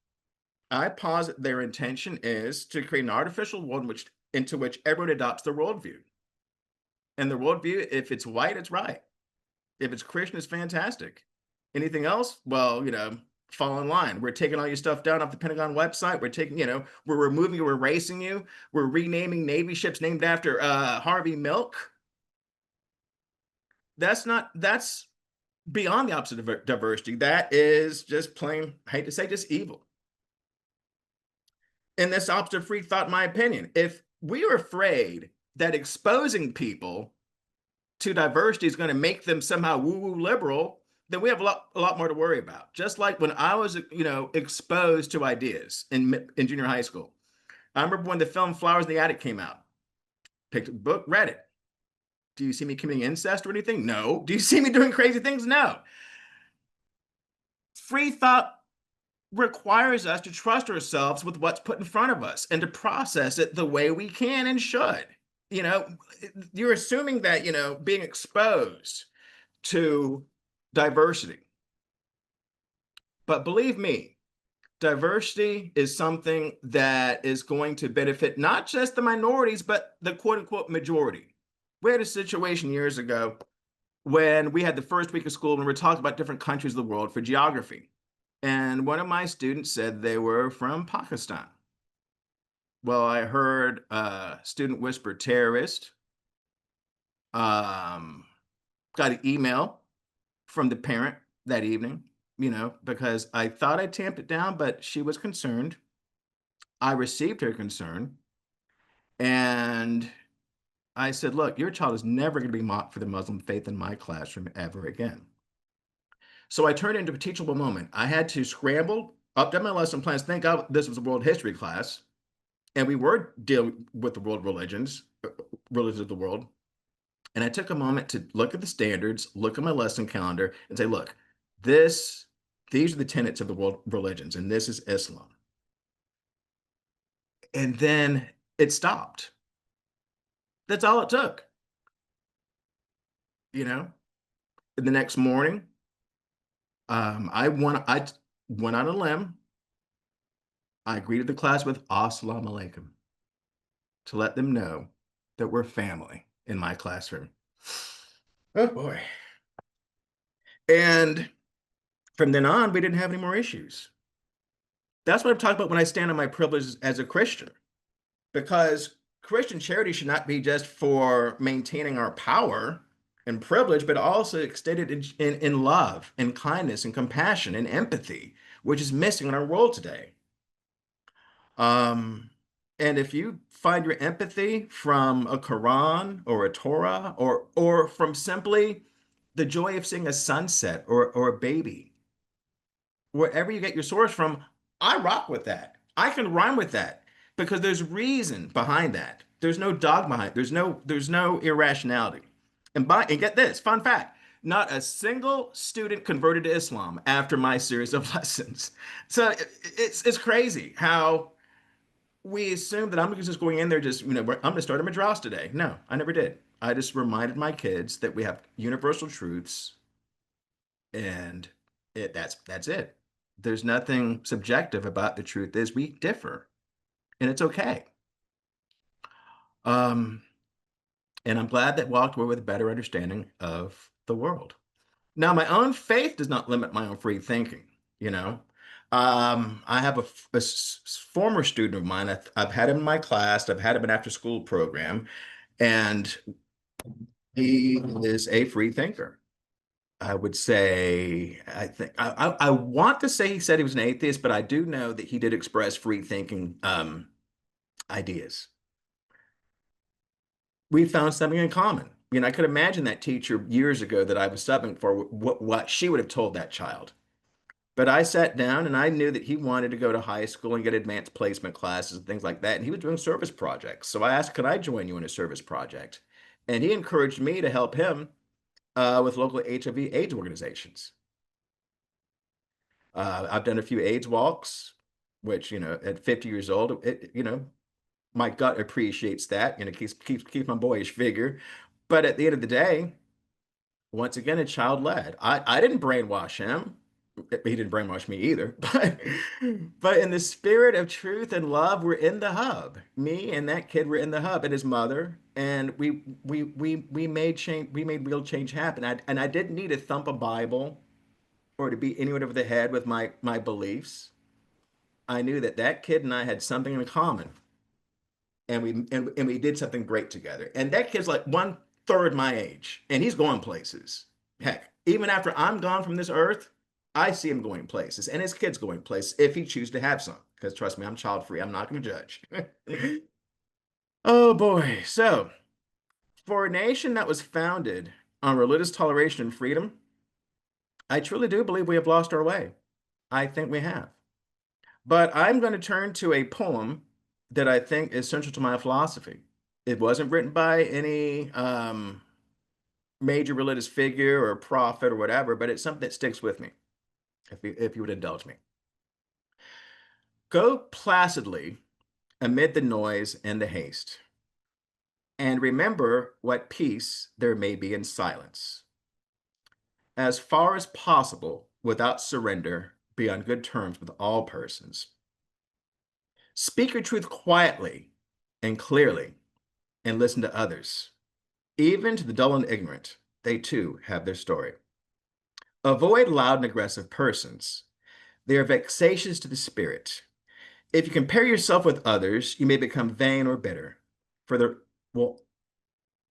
Speaker 2: I posit their intention is to create an artificial world into which everyone adopts their worldview. And the worldview, if it's white, it's right. If it's Christian, it's fantastic. Anything else? Well, fall in line. We're taking all your stuff down off the Pentagon website. We're taking, we're removing you, we're erasing you. We're renaming Navy ships named after Harvey Milk. That's beyond the opposite of diversity. That is just plain, I hate to say, just evil. And that's opposite of free thought, in my opinion. If we are afraid that exposing people to diversity is going to make them somehow woo-woo liberal, then we have a lot more to worry about. Just like when I was, exposed to ideas in junior high school. I remember when the film Flowers in the Attic came out. Picked a book, read it. Do you see me committing incest or anything? No. Do you see me doing crazy things? No. Free thought requires us to trust ourselves with what's put in front of us and to process it the way we can and should. You're assuming that, being exposed to diversity. But believe me, diversity is something that is going to benefit not just the minorities, but the quote unquote majority. We had a situation years ago when we had the first week of school and we were talking about different countries of the world for geography. And one of my students said they were from Pakistan. Well, I heard a student whisper terrorist. Got an email from the parent that evening, because I thought I tamped it down, but she was concerned. I received her concern. And I said, look, your child is never going to be mocked for the Muslim faith in my classroom ever again. So I turned it into a teachable moment. I had to scramble, update my lesson plans. Thank God this was a world history class. And we were dealing with the world religions of the world. And I took a moment to look at the standards, look at my lesson calendar, and say, look, these are the tenets of the world religions, and this is Islam. And then it stopped. That's all it took. The next morning, I went on a limb. I greeted the class with Assalamu alaikum to let them know that we're family in my classroom. Oh boy. And from then on, we didn't have any more issues. That's what I'm talking about when I stand on my privileges as a Christian, because Christian charity should not be just for maintaining our power and privilege, but also extended in love and kindness and compassion and empathy, which is missing in our world today. And if you find your empathy from a Quran or a Torah or from simply the joy of seeing a sunset or a baby, wherever you get your source from, I rock with that. I can rhyme with that because there's reason behind that. There's no dogma behind it. There's no irrationality. And get this, fun fact, not a single student converted to Islam after my series of lessons. So it's crazy how we assume that I'm just going in there, I'm going to start a madrasa today. No, I never did. I just reminded my kids that we have universal truths, and that's it. There's nothing subjective about the truth. Is we differ, and it's okay. And I'm glad that walked away with a better understanding of the world. Now, my own faith does not limit my own free thinking. I have a former student of mine. I've had him in my class. I've had him in after school program, and he is a free thinker. I would say, I want to say he said he was an atheist, but I do know that he did express free thinking ideas. We found something in common. I could imagine that teacher years ago that I was subbing for, what she would have told that child. But I sat down and I knew that he wanted to go to high school and get advanced placement classes and things like that. And he was doing service projects. So I asked, could I join you in a service project? And he encouraged me to help him with local HIV/AIDS organizations. I've done a few AIDS walks, which, at 50 years old, my gut appreciates that, keeps my boyish figure. But at the end of the day, once again, a child led. I didn't brainwash him. He didn't brainwash me either. But in the spirit of truth and love, we're in the hub. Me and that kid were in the hub, and his mother, and we made change. We made real change happen. I didn't need to thump a Bible or to beat anyone over the head with my beliefs. I knew that that kid and I had something in common, and we did something great together. And that kid's like 1/3 my age, and he's going places. Heck, even after I'm gone from this earth, I see him going places, and his kid's going places if he chooses to have some. Because trust me, I'm child free. I'm not going to judge. Oh boy. So, for a nation that was founded on religious toleration and freedom, I truly do believe we have lost our way. I think we have. But I'm going to turn to a poem that I think is central to my philosophy. It wasn't written by any major religious figure or prophet or whatever, but it's something that sticks with me, if you would indulge me. Go placidly amid the noise and the haste, and remember what peace there may be in silence. As far as possible, without surrender, be on good terms with all persons. Speak your truth quietly and clearly, and listen to others. Even to the dull and ignorant, they too have their story. Avoid loud and aggressive persons. They are vexatious to the spirit. If you compare yourself with others, you may become vain or bitter, for there will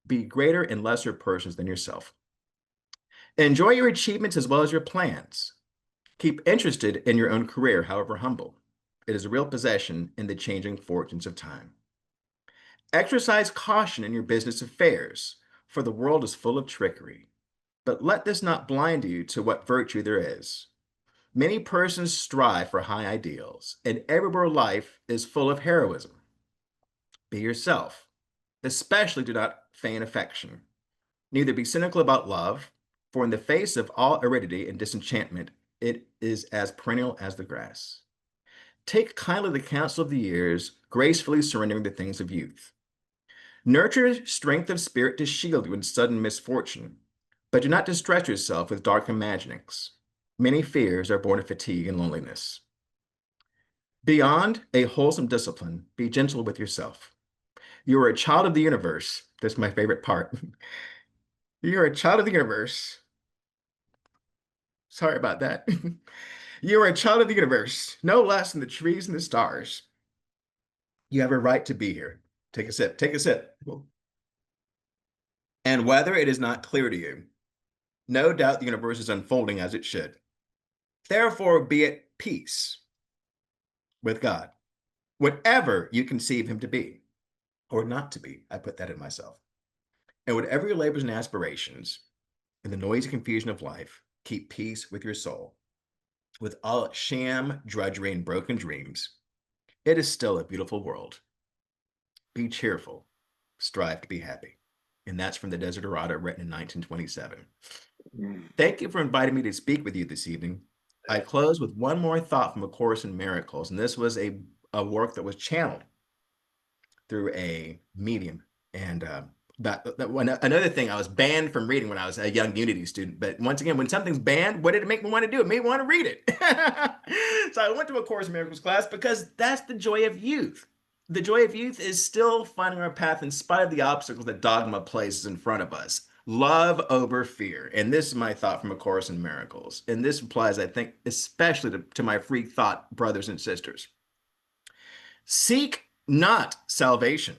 Speaker 2: be greater and lesser persons than yourself. Enjoy your achievements as well as your plans. Keep interested in your own career, however humble. It is a real possession in the changing fortunes of time. Exercise caution in your business affairs, for the world is full of trickery. But let this not blind you to what virtue there is. Many persons strive for high ideals, and everywhere life is full of heroism. Be yourself. Especially do not feign affection. Neither be cynical about love, for in the face of all aridity and disenchantment, it is as perennial as the grass. Take kindly the counsel of the years, gracefully surrendering the things of youth. Nurture strength of spirit to shield you in sudden misfortune, but do not distress yourself with dark imaginings. Many fears are born of fatigue and loneliness. Beyond a wholesome discipline, be gentle with yourself. You are a child of the universe. That's my favorite part. You are a child of the universe. Sorry about that. You are a child of the universe, no less than the trees and the stars. You have a right to be here. Take a sip. Take a sip. And whether it is not clear to you, no doubt the universe is unfolding as it should. Therefore, be at peace with God, whatever you conceive him to be, or not to be. I put that in myself. And whatever your labors and aspirations, in the noisy confusion of life, keep peace with your soul. With all its sham, drudgery, and broken dreams, it is still a beautiful world. Be cheerful, strive to be happy. And that's from the Desiderata, written in 1927. Thank you for inviting me to speak with you this evening. I close with one more thought from A Course in Miracles, and this was a work that was channeled through a medium. And another thing, I was banned from reading when I was a young Unity student. But once again, when something's banned, what did it make me want to do? It made me want to read it. So I went to A Course in Miracles class because that's the joy of youth. The joy of youth is still finding our path in spite of the obstacles that dogma places in front of us. Love over fear. And this is my thought from A Course in Miracles. And this applies, I think, especially to my free thought brothers and sisters. Seek not salvation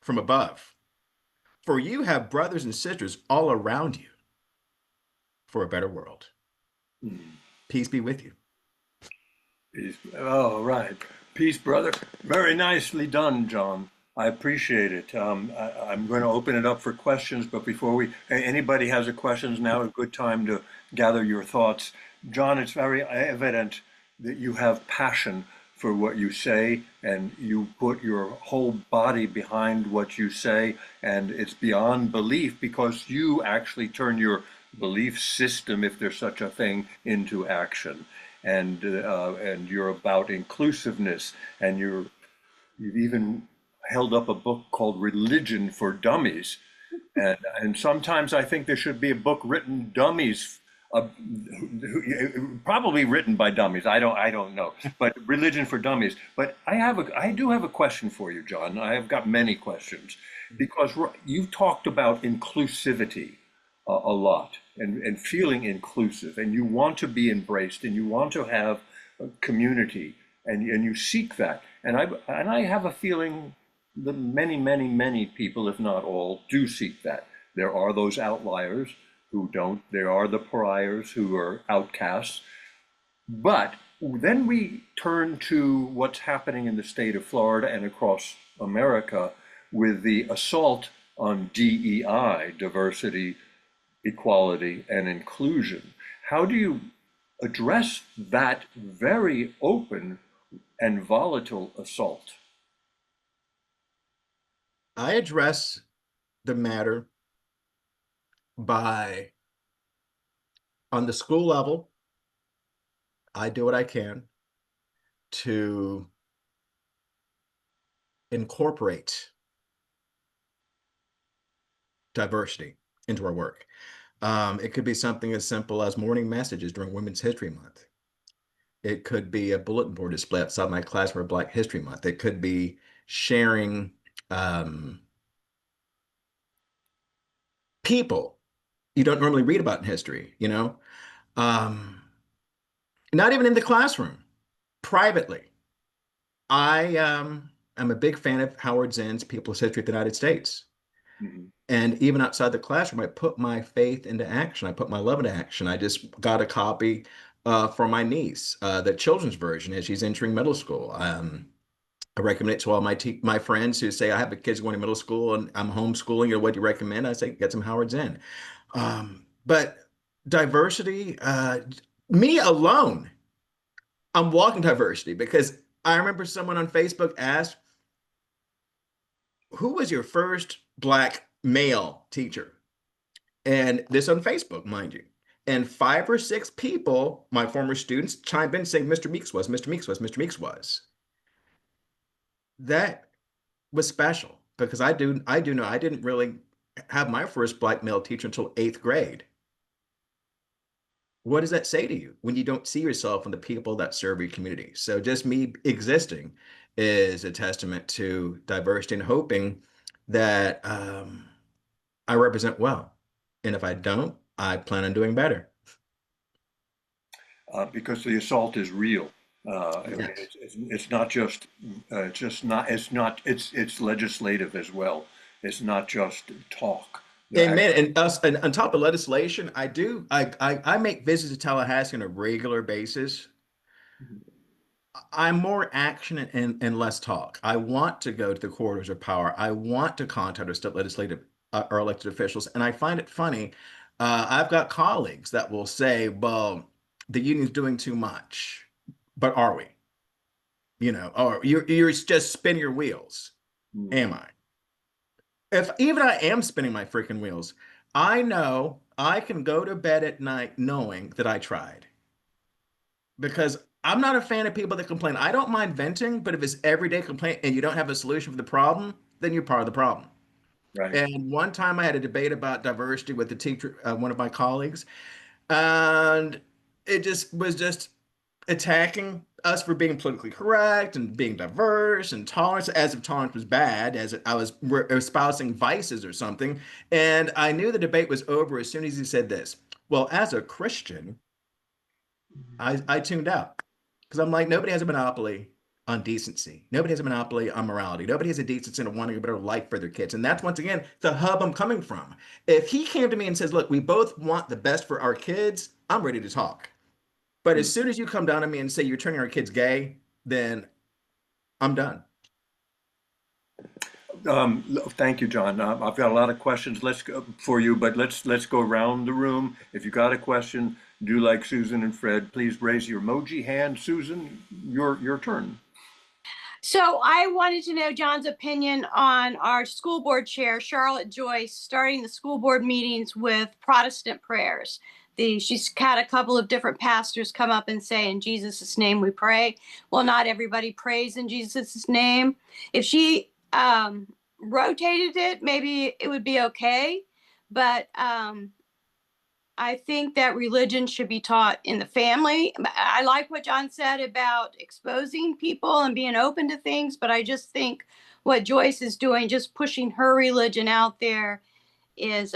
Speaker 2: from above, for you have brothers and sisters all around you for a better world. Peace be with you.
Speaker 1: Peace. Oh, right. Peace, brother. Very nicely done, John. I appreciate it. I'm going to open it up for questions, but before anybody has a questions, now a good time to gather your thoughts. John, it's very evident that you have passion for what you say, and you put your whole body behind what you say, and it's beyond belief because you actually turn your belief system, if there's such a thing, into action. And you're about inclusiveness, and you've even held up a book called Religion for Dummies. And sometimes I think there should be a book written dummies, uh, probably written by dummies. I don't know, but Religion for Dummies. But I do have a question for you, John. I have got many questions because you've talked about inclusivity a lot, and feeling inclusive, and you want to be embraced, and you want to have a community, and you seek that. And I have a feeling that many people, if not all, do seek that. There are those outliers who don't. There are the pariahs who are outcasts. But then we turn to what's happening in the state of Florida and across America with the assault on DEI, diversity, equality, and inclusion. How do you address that very open and volatile assault?
Speaker 2: I address the matter by, on the school level, I do what I can to incorporate diversity into our work. It could be something as simple as morning messages during Women's History Month. It could be a bulletin board display outside my class for Black History Month. It could be sharing people you don't normally read about in history, Um, not even in the classroom, privately. I am a big fan of Howard Zinn's People's History of the United States.
Speaker 1: Mhm.
Speaker 2: And even outside the classroom, I put my faith into action. I put my love into action. I just got a copy for my niece, the children's version, as she's entering middle school. I recommend it to all my friends who say, I have a kids going to middle school and I'm homeschooling. What do you recommend? I say, get some Howard Zinn. But diversity, me alone, I'm walking diversity because I remember someone on Facebook asked, who was your first Black male teacher? And this on Facebook, mind you. And 5 or 6 people, my former students, chimed in saying Mr. Meeks was, Mr. Meeks was, Mr. Meeks was. That was special because I do know I didn't really have my first Black male teacher until 8th grade. What does that say to you when you don't see yourself in the people that serve your community? So just me existing is a testament to diversity and hoping that I represent well. And if I don't, I plan on doing better.
Speaker 1: Because the assault is real. I mean,
Speaker 2: Yes.
Speaker 1: it's not just it's legislative as well. It's not just talk.
Speaker 2: Amen. And on top of legislation, I make visits to Tallahassee on a regular basis. I'm more action and less talk. I want to go to the corridors of power. I want to contact our state legislative or elected officials. And I find it funny. I've got colleagues that will say, well, the union's doing too much. But are we? Or you're just spinning your wheels. Am
Speaker 1: Mhm.
Speaker 2: I? If even I am spinning my freaking wheels, I know I can go to bed at night knowing that I tried because I'm not a fan of people that complain. I don't mind venting, but if it's everyday complaint and you don't have a solution for the problem, then you're part of the problem.
Speaker 1: Right.
Speaker 2: And one time I had a debate about diversity with the teacher, one of my colleagues, and it just was just attacking us for being politically correct and being diverse and tolerance, as if tolerance was bad, as if I was espousing vices or something. And I knew the debate was over as soon as he said this. Well, as a Christian, I tuned out because I'm like, nobody has a monopoly on decency. Nobody has a monopoly on morality. Nobody has a decency in wanting a better life for their kids. And that's once again the hub I'm coming from. If he came to me and says, look, we both want the best for our kids, I'm ready to talk. But as soon as you come down to me and say you're turning our kids gay, then I'm done.
Speaker 1: Thank you, John. I've got a lot of questions let's go for you, but let's go around the room. If you got a question, do like Susan and Fred. Please raise your emoji hand. Susan, your turn.
Speaker 3: So I wanted to know John's opinion on our school board chair, Charlotte Joyce, starting the school board meetings with Protestant prayers. She's had a couple of different pastors come up and say, in Jesus' name we pray. Well, not everybody prays in Jesus' name. If she rotated it, maybe it would be okay. But I think that religion should be taught in the family. I like what John said about exposing people and being open to things, but I just think what Joyce is doing, just pushing her religion out there, is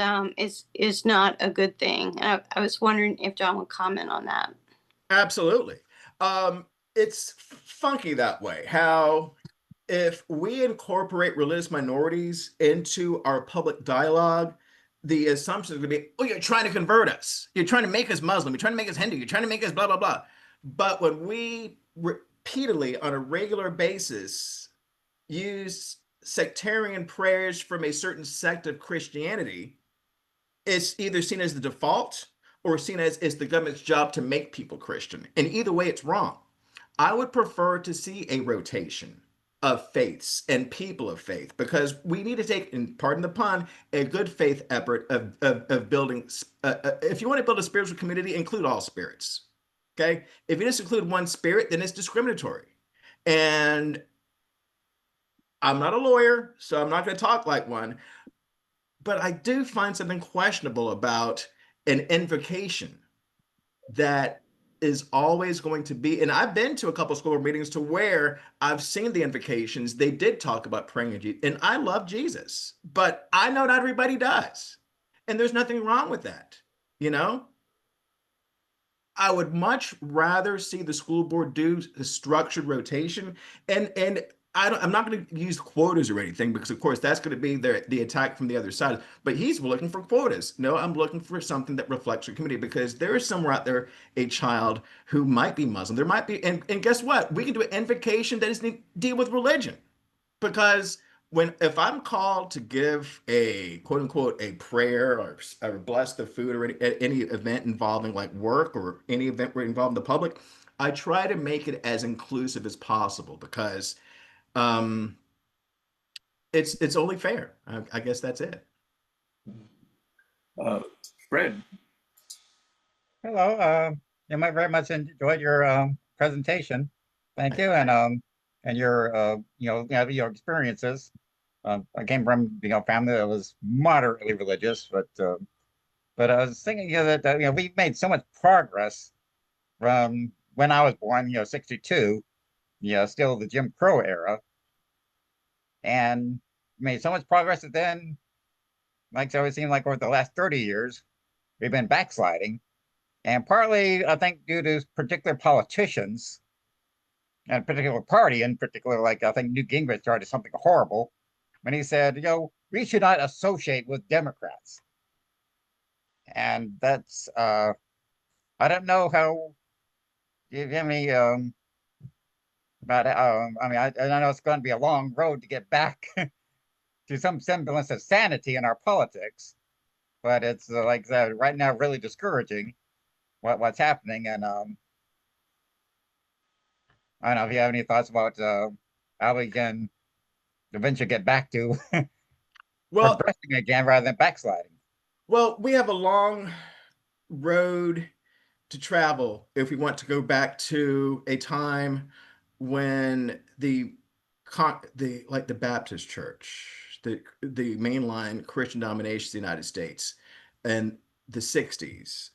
Speaker 3: not a good thing. And I was wondering if John would comment on that.
Speaker 2: Absolutely. It's funky that way. How if we incorporate religious minorities into our public dialogue, the assumption is going to be, oh, you're trying to convert us. You're trying to make us Muslim. You're trying to make us Hindu. You're trying to make us blah, blah, blah. But when we repeatedly, on a regular basis, use sectarian prayers from a certain sect of Christianity, it's either seen as the default or seen as it's the government's job to make people Christian. And either way, it's wrong. I would prefer to see a rotation of faiths and people of faith, because we need to take, and pardon the pun, a good faith effort of building. If you want to build a spiritual community, include all spirits. Okay. If you just include one spirit, then it's discriminatory. And I'm not a lawyer, so I'm not going to talk like one, but I do find something questionable about an invocation that is always going to be, and I've been to a couple of school board meetings to where I've seen the invocations. They did talk about praying to Jesus, and I love Jesus, but I know not everybody does. And there's nothing wrong with that. You know, I would much rather see the school board do a structured rotation. And I'm not going to use quotas or anything, because of course that's going to be the attack from the other side. But he's looking for quotas. No, I'm looking for something that reflects your community, because there is somewhere out there a child who might be Muslim. There might be, and guess what? We can do an invocation that doesn't deal with religion, because if I'm called to give a quote unquote a prayer, or bless the food, or any event involving like work, or any event where involving the public, I try to make it as inclusive as possible, because um, it's only fair. I guess that's it.
Speaker 1: Uh, Fred.
Speaker 4: Hello. I very much enjoyed your presentation. Thank you, and your your experiences. I came from family that was moderately religious, but I was thinking that we made so much progress from when I was born, 62, still the Jim Crow era, and made so much progress that then, like, so it seemed like over the last 30 years, we've been backsliding. And partly, I think, due to particular politicians and a particular party in particular, like I think Newt Gingrich started something horrible when he said, we should not associate with Democrats. And that's, I don't know how, you have any, about, I know it's going to be a long road to get back to some semblance of sanity in our politics, but it's like right now really discouraging what's happening. And I don't know if you have any thoughts about how we can eventually get back to
Speaker 2: Well,
Speaker 4: progressing again rather than backsliding.
Speaker 2: well, we have a long road to travel if we want to go back to a time when the Baptist Church, the mainline Christian denomination of the United States, and the 60s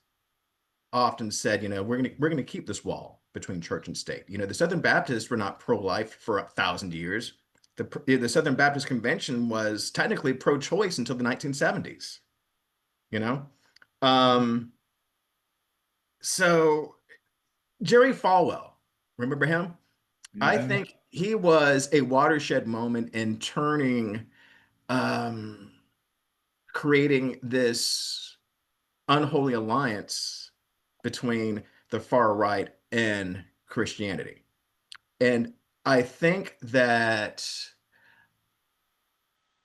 Speaker 2: often said, we're gonna keep this wall between church and state. The Southern Baptists were not pro-life for 1,000 years. The Southern Baptist Convention was technically pro-choice until the 1970s. You know, um, so Jerry Falwell, remember him? I
Speaker 4: Yeah.
Speaker 2: think he was a watershed moment in turning, um, creating this unholy alliance between the far right and Christianity. And I think that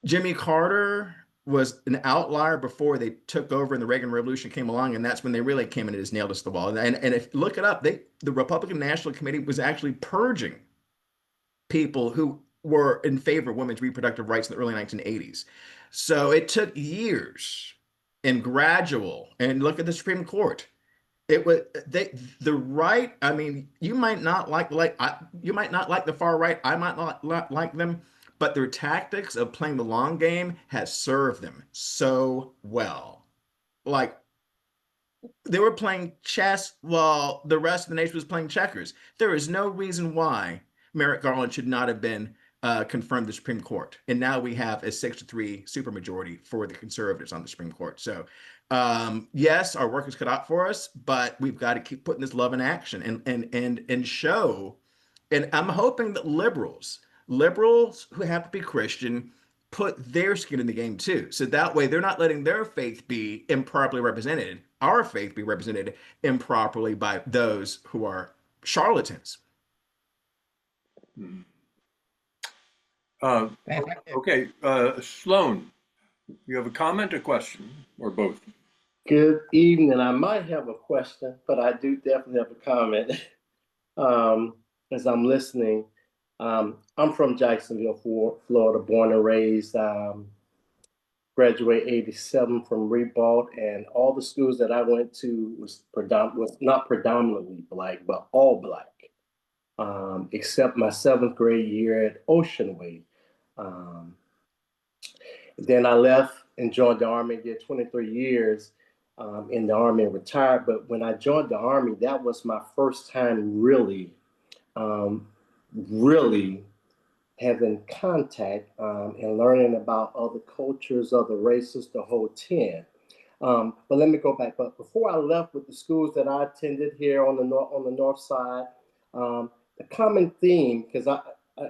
Speaker 2: Jimmy Carter was an outlier before they took over and the Reagan Revolution came along, and that's when they really came in and just nailed us to the wall. And if look it up, the Republican National Committee was actually purging people who were in favor of women's reproductive rights in the early 1980s. So it took years and gradual, and look at the Supreme Court. It was the right. I mean, you might not you might not like the far right. I might not like them, but their tactics of playing the long game has served them so well. Like they were playing chess while the rest of the nation was playing checkers. There is no reason why Merrick Garland should not have been confirmed the Supreme Court. And now we have a 6-3 supermajority for the conservatives on the Supreme Court. So, yes, our work is cut out for us, but we've got to keep putting this love in action and show. And I'm hoping that liberals who happen to be Christian, put their skin in the game too. So that way they're not letting their faith be improperly represented, our faith be represented improperly by those who are charlatans.
Speaker 1: Hmm.
Speaker 4: Thank you.
Speaker 1: Okay, Sloan, you have a comment, a question, or both?
Speaker 5: Good evening. I might have a question, but I do definitely have a comment as I'm listening. I'm from Jacksonville, Florida, born and raised. Graduated '87 from Ribault, and all the schools that I went to was not predominantly Black, but all Black, except my 7th grade year at Ocean Way. Then I left and joined the Army, did 23 years in the Army and retired. But when I joined the Army, that was my first time really having contact and learning about other cultures, other races, the whole 10. But let me go back. But before I left with the schools that I attended here on the north side, the common theme,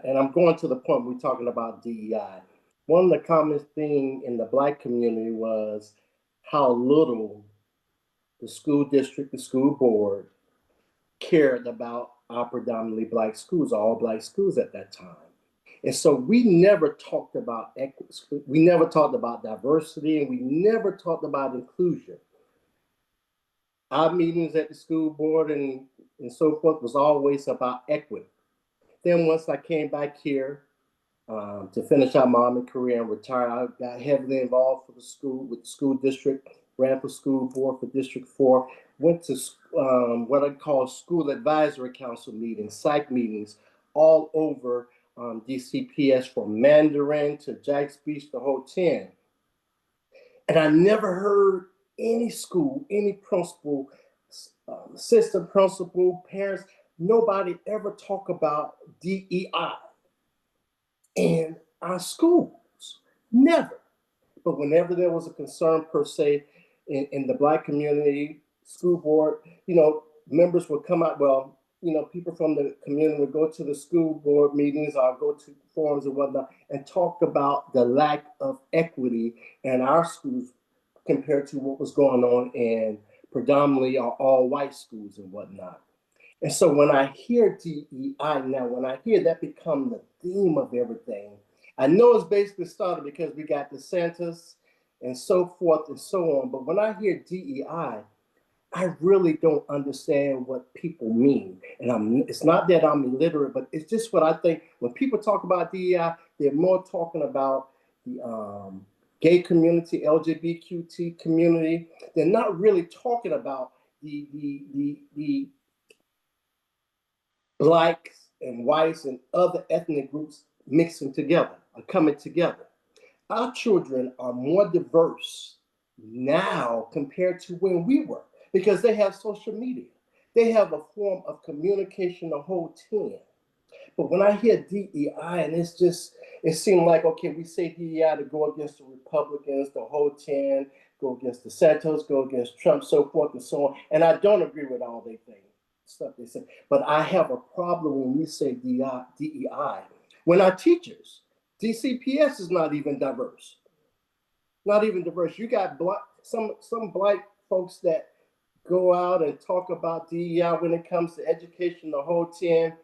Speaker 5: and I'm going to the point we're talking about DEI. One of the common themes in the Black community was how little the school district, the school board, cared about our predominantly Black schools, all Black schools at that time. And so we never talked about equity, we never talked about diversity, and we never talked about inclusion. Our meetings at the school board and so forth was always about equity. Then once I came back here to finish out my Army career and retire, I got heavily involved with the school district, ran for school board for District 4, went to what I call school advisory council meetings, psych meetings, all over DCPS, from Mandarin to Jack's Beach, the whole 10. And I never heard any school, any principal, assistant principal, parents, nobody ever talk about DEI in our schools. Never. But whenever there was a concern per se in the Black community, school board, members would come out, people from the community would go to the school board meetings or go to forums and whatnot and talk about the lack of equity in our schools compared to what was going on in predominantly all white schools and whatnot. And so when I hear DEI now, when I hear that become the theme of everything, I know it's basically started because we got the DeSantis and so forth and so on. But when I hear DEI, I really don't understand what people mean. And it's not that I'm illiterate, but it's just what I think. When people talk about DEI, they're more talking about the gay community, LGBTQ community. They're not really talking about the Blacks and whites and other ethnic groups mixing together or coming together. Our children are more diverse now compared to when we were, because they have social media. They have a form of communication, the whole 10. But when I hear DEI, and it seemed like, okay, we say DEI to go against the Republicans, the whole 10, go against the Santos, go against Trump, so forth and so on. And I don't agree with all they think, stuff they say. But I have a problem when we say DEI. When our teachers, DCPS is not even diverse. Not even diverse. You got some Black folks that go out and talk about DEI when it comes to education, the whole 10.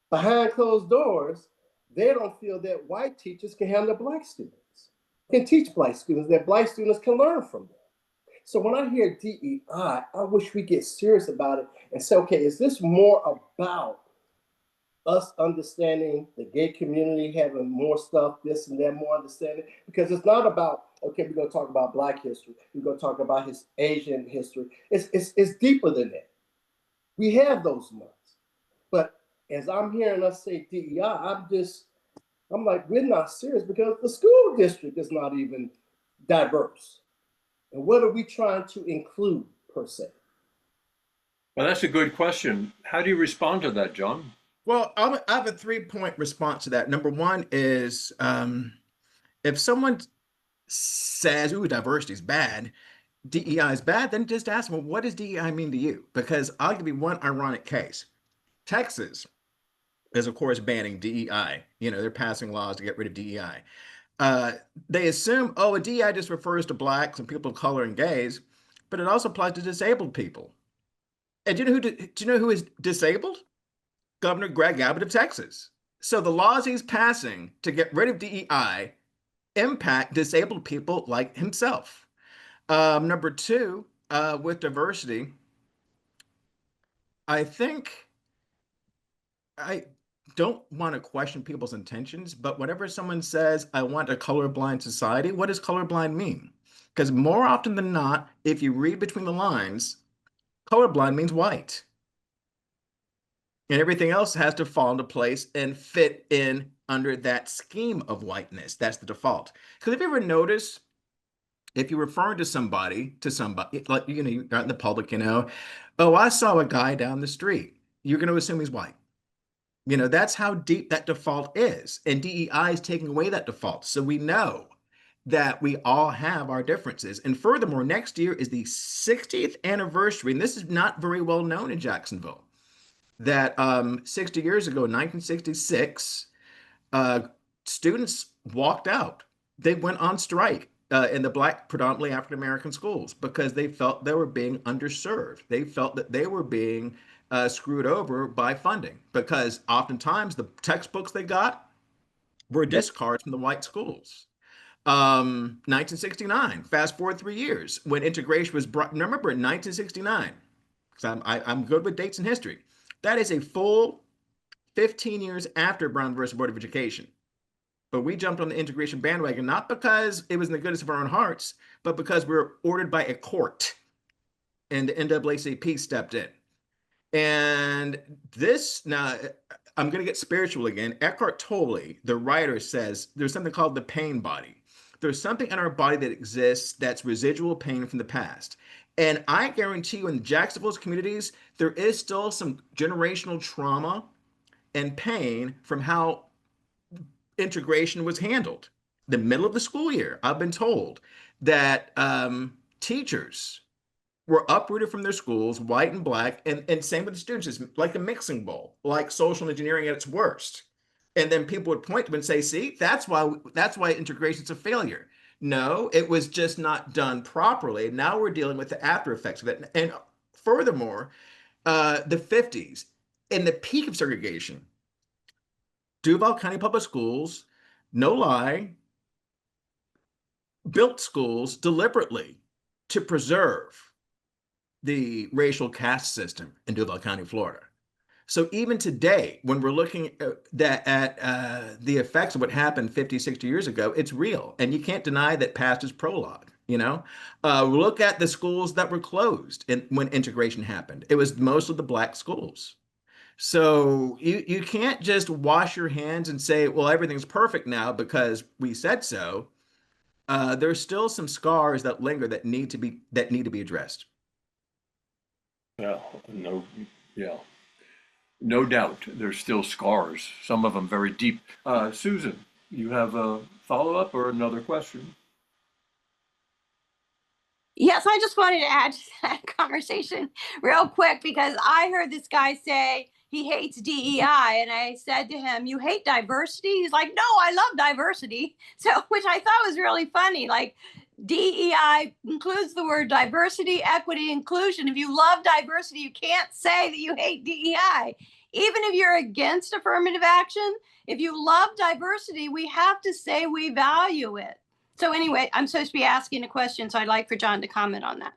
Speaker 5: Behind closed doors, they don't feel that white teachers can handle Black students, can teach Black students, that Black students can learn from them. So when I hear DEI, I wish we get serious about it and say, okay, is this more about us understanding the gay community, having more stuff, this and that, more understanding, because it's not about, okay, we're going to talk about Black history, we're going to talk about his Asian history. It's deeper than that. We have those months, but as I'm hearing us say DEI, I'm like, we're not serious, because the school district is not even diverse. And what are we trying to include, per se?
Speaker 1: Well, that's a good question. How do you respond to that, John?
Speaker 2: Well, I have a 3-point response to that. Number one is if someone says, ooh, diversity is bad, DEI is bad, then just ask them, well, what does DEI mean to you? Because I'll give you one ironic case. Texas is, of course, banning DEI. You know, they're passing laws to get rid of DEI. They assume, oh, a DEI just refers to blacks and people of color and gays, but it also applies to disabled people. And do you know who is disabled? Governor Greg Abbott of Texas. So the laws he's passing to get rid of DEI impact disabled people like himself. Number two, with diversity, I think I don't want to question people's intentions, but whenever someone says, I want a colorblind society, what does colorblind mean? Because more often than not, if you read between the lines, colorblind means white. And everything else has to fall into place and fit in under that scheme of whiteness. That's the default. Because if you ever notice, if you're referring to somebody, like, you know, you're out in the public, you know, oh, I saw a guy down the street, you're going to assume he's white. You know, that's how deep that default is. And DEI is taking away that default. So we know that we all have our differences. And furthermore, next year is the 60th anniversary, and this is not very well known in Jacksonville, that 60 years ago, in 1966, students walked out. They went on strike in the Black, predominantly African-American schools, because they felt they were being underserved. They felt that they were being screwed over by funding, because oftentimes the textbooks they got were discards from the white schools. 1969, fast forward 3 years, when integration was brought. Remember, in 1969, because I'm good with dates in history, that is a full 15 years after Brown versus Board of Education. But we jumped on the integration bandwagon, not because it was in the goodness of our own hearts, but because we were ordered by a court, and the NAACP stepped in. And this, now I'm going to get spiritual again. Eckhart Tolle, the writer, says there's something called the pain body. There's something in our body that exists that's residual pain from the past. And I guarantee you, in Jacksonville's communities, there is still some generational trauma and pain from how integration was handled. The middle of the school year, I've been told that teachers were uprooted from their schools, white and black, and same with the students. It's like a mixing bowl, like social engineering at its worst. And then people would point to them and say, see, that's why integration's a failure. No, it was just not done properly. Now we're dealing with the after effects of it. And furthermore, the 50s, in the peak of segregation, Duval County Public Schools, no lie, built schools deliberately to preserve the racial caste system in Duval County, Florida. So even today, when we're looking at the effects of what happened 50, 60 years ago, it's real. And you can't deny that past is prologue, you know? Look at the schools that were closed when integration happened. It was most of the black schools. So you can't just wash your hands and say, well, everything's perfect now because we said so. There's still some scars that linger that need to be addressed.
Speaker 1: Yeah, no doubt. There's still scars, some of them very deep. Susan, you have a follow-up or another question?
Speaker 3: Yes, I just wanted to add to that conversation real quick, because I heard this guy say he hates DEI, and I said to him, "You hate diversity?" He's like, "No, I love diversity." So, which I thought was really funny. Like, DEI includes the word diversity, equity, inclusion. If you love diversity, you can't say that you hate DEI. Even if you're against affirmative action, if you love diversity, we have to say we value it. So anyway, I'm supposed to be asking a question, so I'd like for John to comment on that.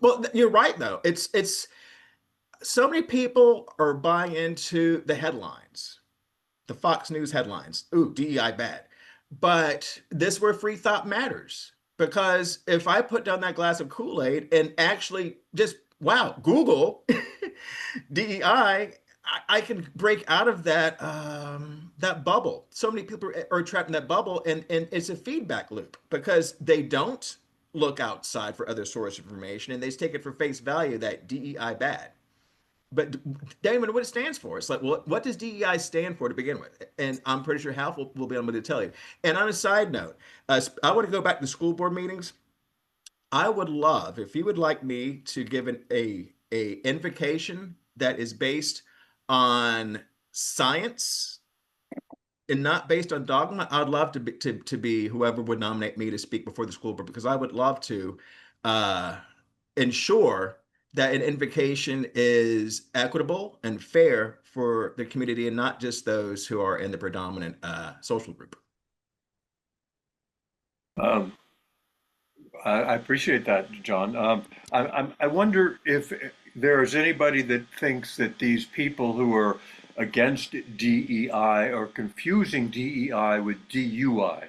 Speaker 2: Well, you're right though. It's so many people are buying into the headlines, the Fox News headlines. Ooh, DEI bad. But this is where free thought matters. Because if I put down that glass of Kool-Aid and actually just, wow, Google DEI, I can break out of that bubble. So many people are trapped in that bubble, and it's a feedback loop because they don't look outside for other source of information and they just take it for face value that DEI bad. But they don't even know what it stands for. It's like, what does DEI stand for to begin with? And I'm pretty sure half will be able to tell you. And on a side note, I want to go back to school board meetings. I would love if you would like me to give a invocation that is based on science and not based on dogma. I'd love to be whoever would nominate me to speak before the school board because I would love to uh, ensure that an invocation is equitable and fair for the community and not just those who are in the predominant social group.
Speaker 1: Um, I appreciate that, John. I wonder if there is anybody that thinks that these people who are against DEI are confusing DEI with DUI.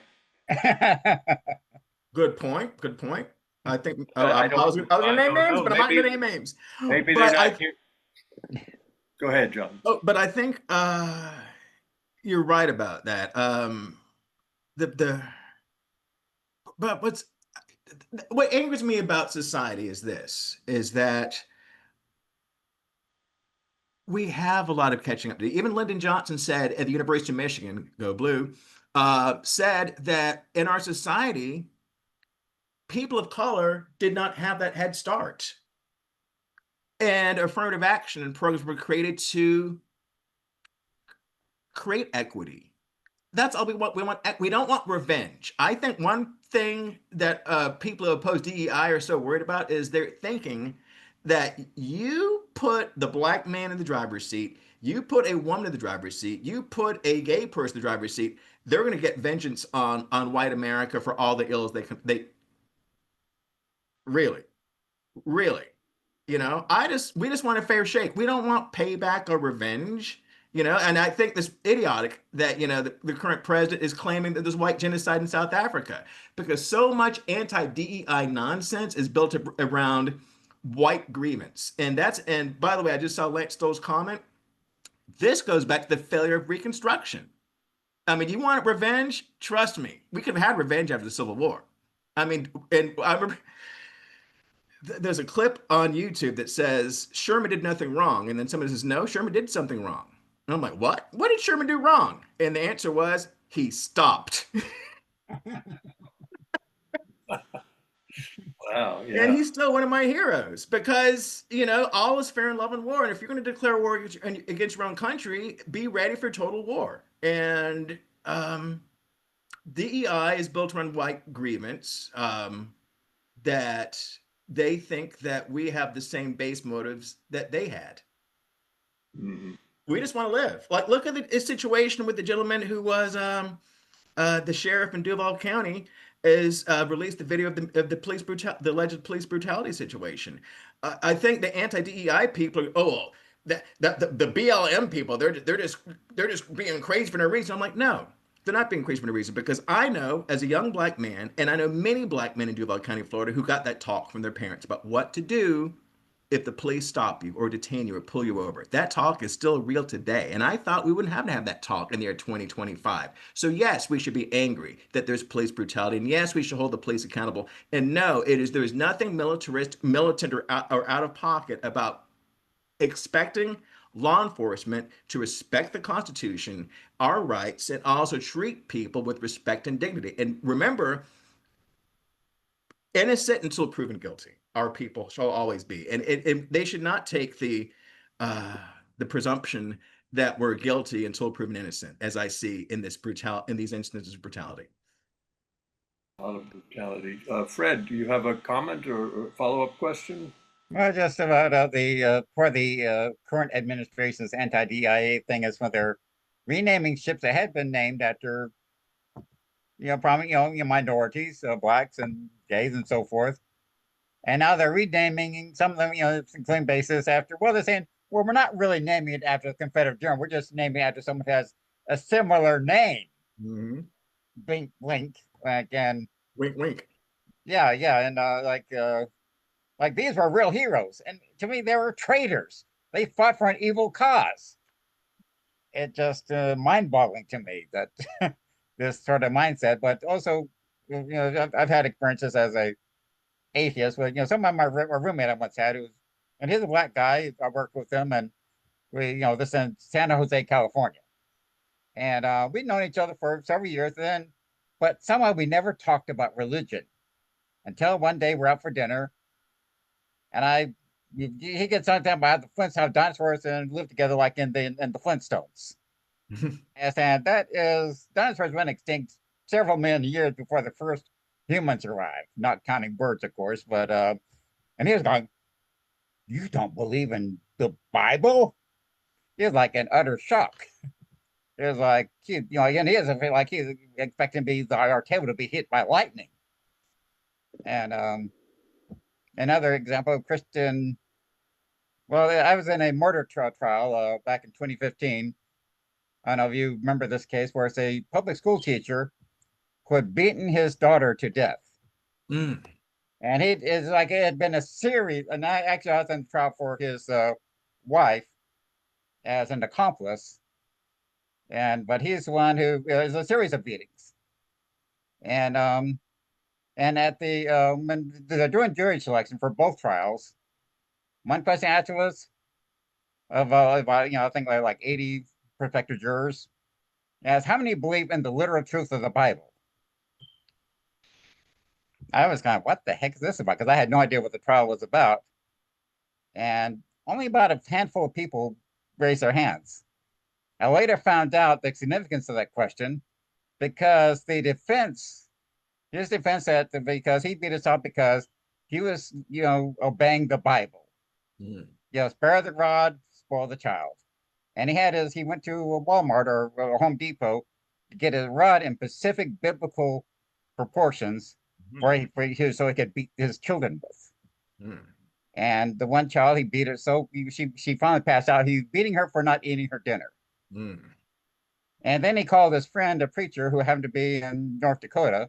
Speaker 2: Good point. Good point. I think
Speaker 1: I
Speaker 2: I was
Speaker 1: don't,
Speaker 2: going to
Speaker 1: I
Speaker 2: name
Speaker 1: don't
Speaker 2: names,
Speaker 1: know.
Speaker 2: but I'm not going to name names.
Speaker 1: Maybe they're
Speaker 2: But
Speaker 1: not
Speaker 2: I
Speaker 1: here. Go ahead, John.
Speaker 2: but I think you're right about that. The but what angers me about society is this: is that we have a lot of catching up to do. Even Lyndon Johnson said at the University of Michigan, go blue, said that in our society, people of color did not have that head start. And affirmative action and programs were created to create equity. That's all we want. We don't want revenge. I think one thing that people who oppose DEI are so worried about is they're thinking that you put the black man in the driver's seat, you put a woman in the driver's seat, you put a gay person in the driver's seat, they're going to get vengeance on white America for all the ills they really, really. We just want a fair shake. We don't want payback or revenge. And I think this idiotic that the current president is claiming that there's white genocide in South Africa because so much anti-DEI nonsense is built around white grievance. And by the way, I just saw Lance Stoll's comment. This goes back to the failure of Reconstruction. I mean, you want revenge? Trust me, we could have had revenge after the Civil War. I mean, and I remember there's a clip on YouTube that says Sherman did nothing wrong, and then somebody says, no, Sherman did something wrong. And I'm like, what? What did Sherman do wrong? And the answer was he stopped.
Speaker 1: Wow,
Speaker 2: And
Speaker 1: yeah.
Speaker 2: he's still one of my heroes because, all is fair in love and war. And if you're going to declare war against your own country, be ready for total war. And DEI is built around white grievance that they think that we have the same base motives that they had.
Speaker 1: Mm-hmm.
Speaker 2: We just want to live. Like, look at the situation with the gentleman who was the sheriff in Duval County is released the video of the alleged police brutality situation. I think the anti-DEI people are, the BLM people, they're just being crazy for no reason. I'm like, no, they're not being crazy for no reason because I know as a young black man, and I know many black men in Duval County, Florida, who got that talk from their parents about what to do if the police stop you or detain you or pull you over. That talk is still real today. And I thought we wouldn't have to have that talk in the year 2025. So yes, we should be angry that there's police brutality. And yes, we should hold the police accountable. And no, there is nothing militant or out of pocket about expecting law enforcement to respect the Constitution, our rights, and also treat people with respect and dignity. And remember, innocent until proven guilty. Our people shall always be, and they should not take the presumption that we're guilty until proven innocent, as I see in these instances of brutality.
Speaker 1: A lot of brutality. Fred, do you have a comment or follow-up question?
Speaker 4: Well, just about for the current administration's anti-DIA thing is when they're renaming ships that had been named after prominent minorities, blacks and gays and so forth. And now they're renaming some of them, including bases after, well, they're saying well, we're not really naming it after the Confederate general. We're just naming it after someone who has a similar name.
Speaker 2: Mm-hmm.
Speaker 4: Blink, blink, and
Speaker 2: Wink, wink.
Speaker 4: yeah, yeah, and like these were real heroes, and to me, they were traitors. They fought for an evil cause. It just mind-boggling to me that this sort of mindset. But also, I've had experiences as a atheist. With some of my roommate I once had, and he's a black guy. I worked with him, and this in San Jose, California, and we'd known each other for several years. Then, but somehow we never talked about religion until one day we're out for dinner, and he gets something about the Flintstones, how dinosaurs and live together like in the Flintstones. And that is, dinosaurs went extinct several million years before the first humans arrived, not counting birds, of course. But and he was going, "You don't believe in the Bible?" He was like in utter shock. It was like, and he doesn't feel like he's expecting our table to be hit by lightning. And another example of Christian. Well, I was in a murder trial back in 2015. I don't know if you remember this case where it's a public school teacher who had beaten his daughter to death.
Speaker 2: Mm.
Speaker 4: And it had been a series, and I was in trial for his wife as an accomplice. But he's the one who is a series of beatings. And at when they're doing jury selection for both trials, one question asked was I think like 80 prospective jurors, as how many believe in the literal truth of the Bible? I was kind of, what the heck is this about? Because I had no idea what the trial was about. And only about a handful of people raised their hands. I later found out the significance of that question because his defense said that because he beat us up because he was, obeying the Bible.
Speaker 2: Mm.
Speaker 4: Spare the rod, spoil the child. And he went to a Walmart or a Home Depot to get a rod in specific biblical proportions so he could beat his children with.
Speaker 2: Mm.
Speaker 4: And the one child, he beat her so she finally passed out. He was beating her for not eating her dinner.
Speaker 2: Mm.
Speaker 4: And then he called his friend, a preacher who happened to be in North Dakota.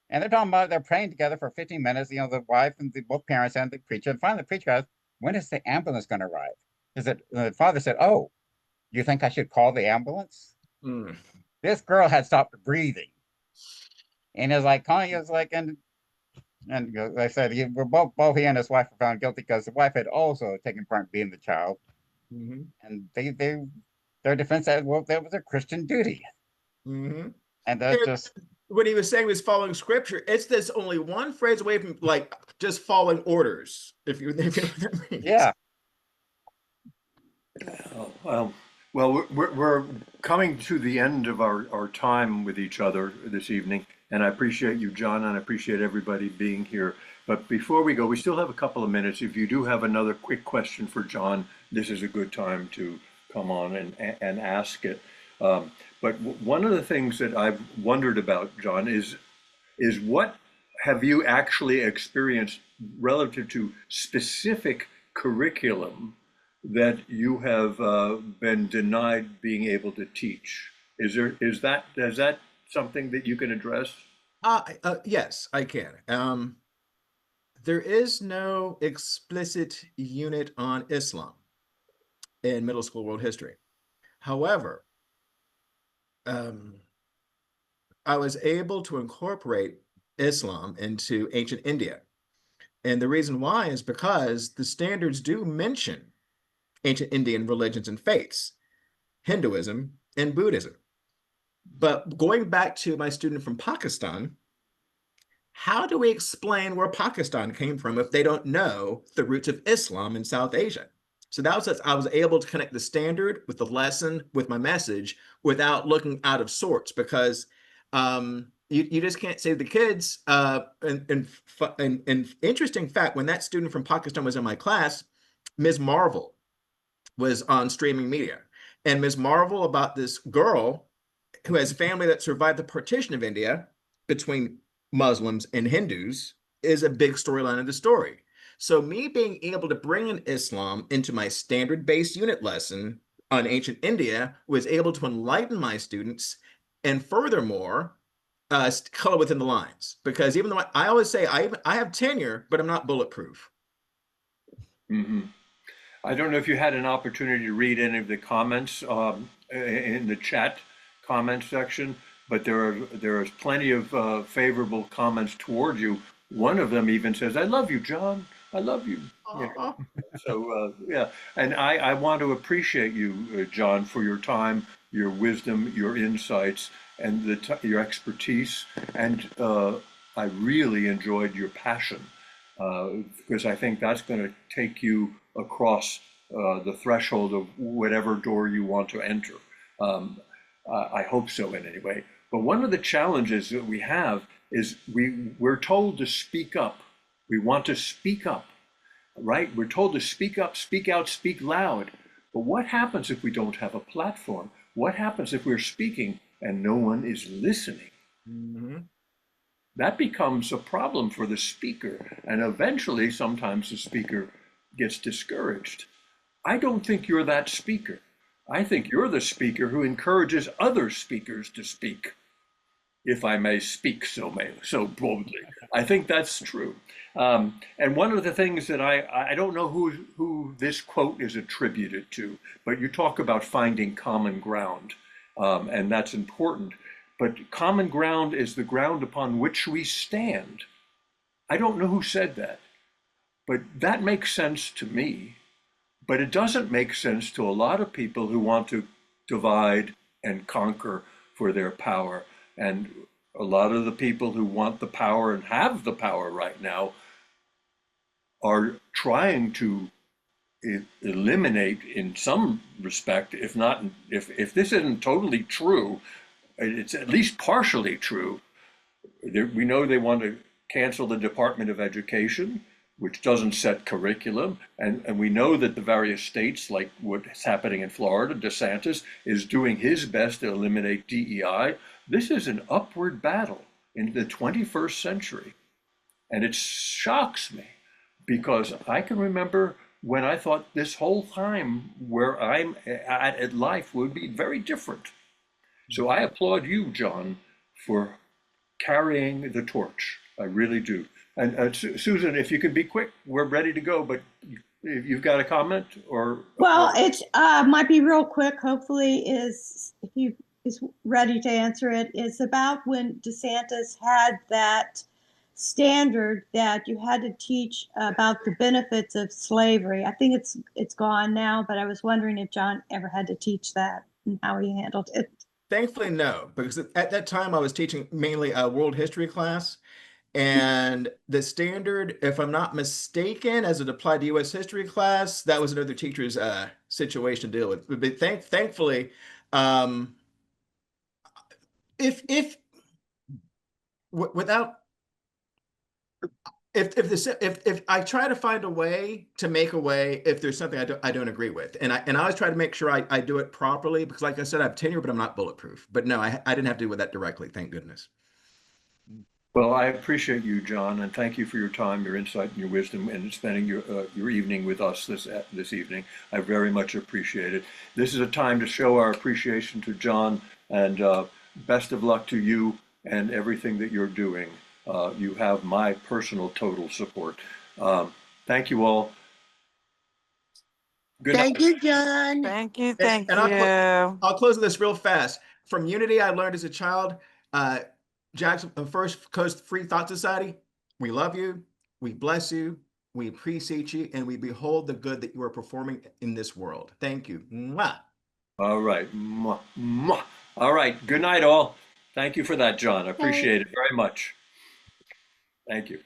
Speaker 4: And they're talking about they're praying together for 15 minutes, the wife and both parents and the preacher. And finally the preacher asked, when is the ambulance going to arrive? The father said, oh, you think I should call the ambulance?
Speaker 2: Mm.
Speaker 4: This girl had stopped breathing. And it's like, calling was like, and I said, both he and his wife were found guilty because the wife had also taken part in beating the child.
Speaker 2: Mm-hmm.
Speaker 4: And their defense said, well, that was a Christian duty.
Speaker 2: Mm-hmm.
Speaker 4: And that's just
Speaker 2: what he was saying was following scripture. It's this only one phrase away from like just following orders. If you know what that means.
Speaker 4: Yeah.
Speaker 1: Well, we're coming to the end of our time with each other this evening, and I appreciate you, John, and I appreciate everybody being here. But before we go, we still have a couple of minutes. If you do have another quick question for John, this is a good time to come on and ask it. But one of the things that I've wondered about, John, is what have you actually experienced relative to specific curriculum that you have been denied being able to teach? Is that something that you can address?
Speaker 2: Yes, I can. There is no explicit unit on Islam in middle school world history. However, I was able to incorporate Islam into ancient India. And the reason why is because the standards do mention ancient Indian religions and faiths, Hinduism and Buddhism. But going back to my student from Pakistan, how do we explain where Pakistan came from if they don't know the roots of Islam in South Asia? So that was, I was able to connect the standard with the lesson, with my message, without looking out of sorts, because you just can't say to the kids. And interesting fact, when that student from Pakistan was in my class, Ms. Marvel was on streaming media. And Ms. Marvel about this girl who has family that survived the partition of India between Muslims and Hindus is a big storyline of the story. So me being able to bring in Islam into my standard-based unit lesson on ancient India was able to enlighten my students, and furthermore, color within the lines. Because even though I always say I have tenure, but I'm not bulletproof.
Speaker 1: Mm-hmm. I don't know if you had an opportunity to read any of the comments in the chat comment section, but there is plenty of favorable comments toward you. One of them even says, "I love you, John. I love you." Yeah. So yeah, and I want to appreciate you, John, for your time, your wisdom, your insights, and your expertise. And I really enjoyed your passion because I think that's going to take you across the threshold of whatever door you want to enter. I hope so in any way. But one of the challenges that we have is we're told to speak up. We want to speak up, right? We're told to speak up, speak out, speak loud. But what happens if we don't have a platform? What happens if we're speaking and no one is listening?
Speaker 2: Mm-hmm.
Speaker 1: That becomes a problem for the speaker. And eventually, sometimes the speaker gets discouraged. I don't think you're that speaker. I think you're the speaker who encourages other speakers to speak, if I may speak so boldly. I think that's true. And one of the things that I don't know who this quote is attributed to, but you talk about finding common ground, and that's important. But common ground is the ground upon which we stand. I don't know who said that, but that makes sense to me. But it doesn't make sense to a lot of people who want to divide and conquer for their power. And a lot of the people who want the power and have the power right now are trying to eliminate, in some respect, if not, if this isn't totally true, it's at least partially true. We know they want to cancel the Department of Education, which doesn't set curriculum. And we know that the various states, like what's happening in Florida, DeSantis is doing his best to eliminate DEI. This is an upward battle in the 21st century. And it shocks me because I can remember when I thought this whole time where I'm at life would be very different. So I applaud you, John, for carrying the torch. I really do. And Susan, if you could be quick, we're ready to go, but if you've got a comment or...
Speaker 3: Well, it might be real quick, hopefully, if you is ready to answer it, is about when DeSantis had that standard that you had to teach about the benefits of slavery. I think it's gone now, but I was wondering if John ever had to teach that and how he handled it.
Speaker 2: Thankfully, no, because at that time I was teaching mainly a world history class. And the standard, if I'm not mistaken, as it applied to U.S. history class, that was another teacher's situation to deal with. But thankfully, if I try to find a way to make a way if there's something I don't agree with, and I always try to make sure I do it properly, because like I said, I have tenure, but I'm not bulletproof. But no, I didn't have to deal with that directly, thank goodness.
Speaker 1: Well, I appreciate you, John, and thank you for your time, your insight, and your wisdom, and spending your evening with us this evening. I very much appreciate it. This is a time to show our appreciation to John, and best of luck to you and everything that you're doing. You have my personal total support. Thank you all. Good night.
Speaker 6: Thank you, John.
Speaker 7: Thank you. Thank you.
Speaker 2: I'll close with this real fast. From Unity, I learned as a child, Jackson First Coast Free Thought Society, we love you, we bless you, we appreciate you, and we behold the good that you are performing in this world. Thank you. Mwah.
Speaker 1: All right. Mwah. Mwah. All right. Good night, all. Thank you for that, John. I appreciate it very much. Thank you.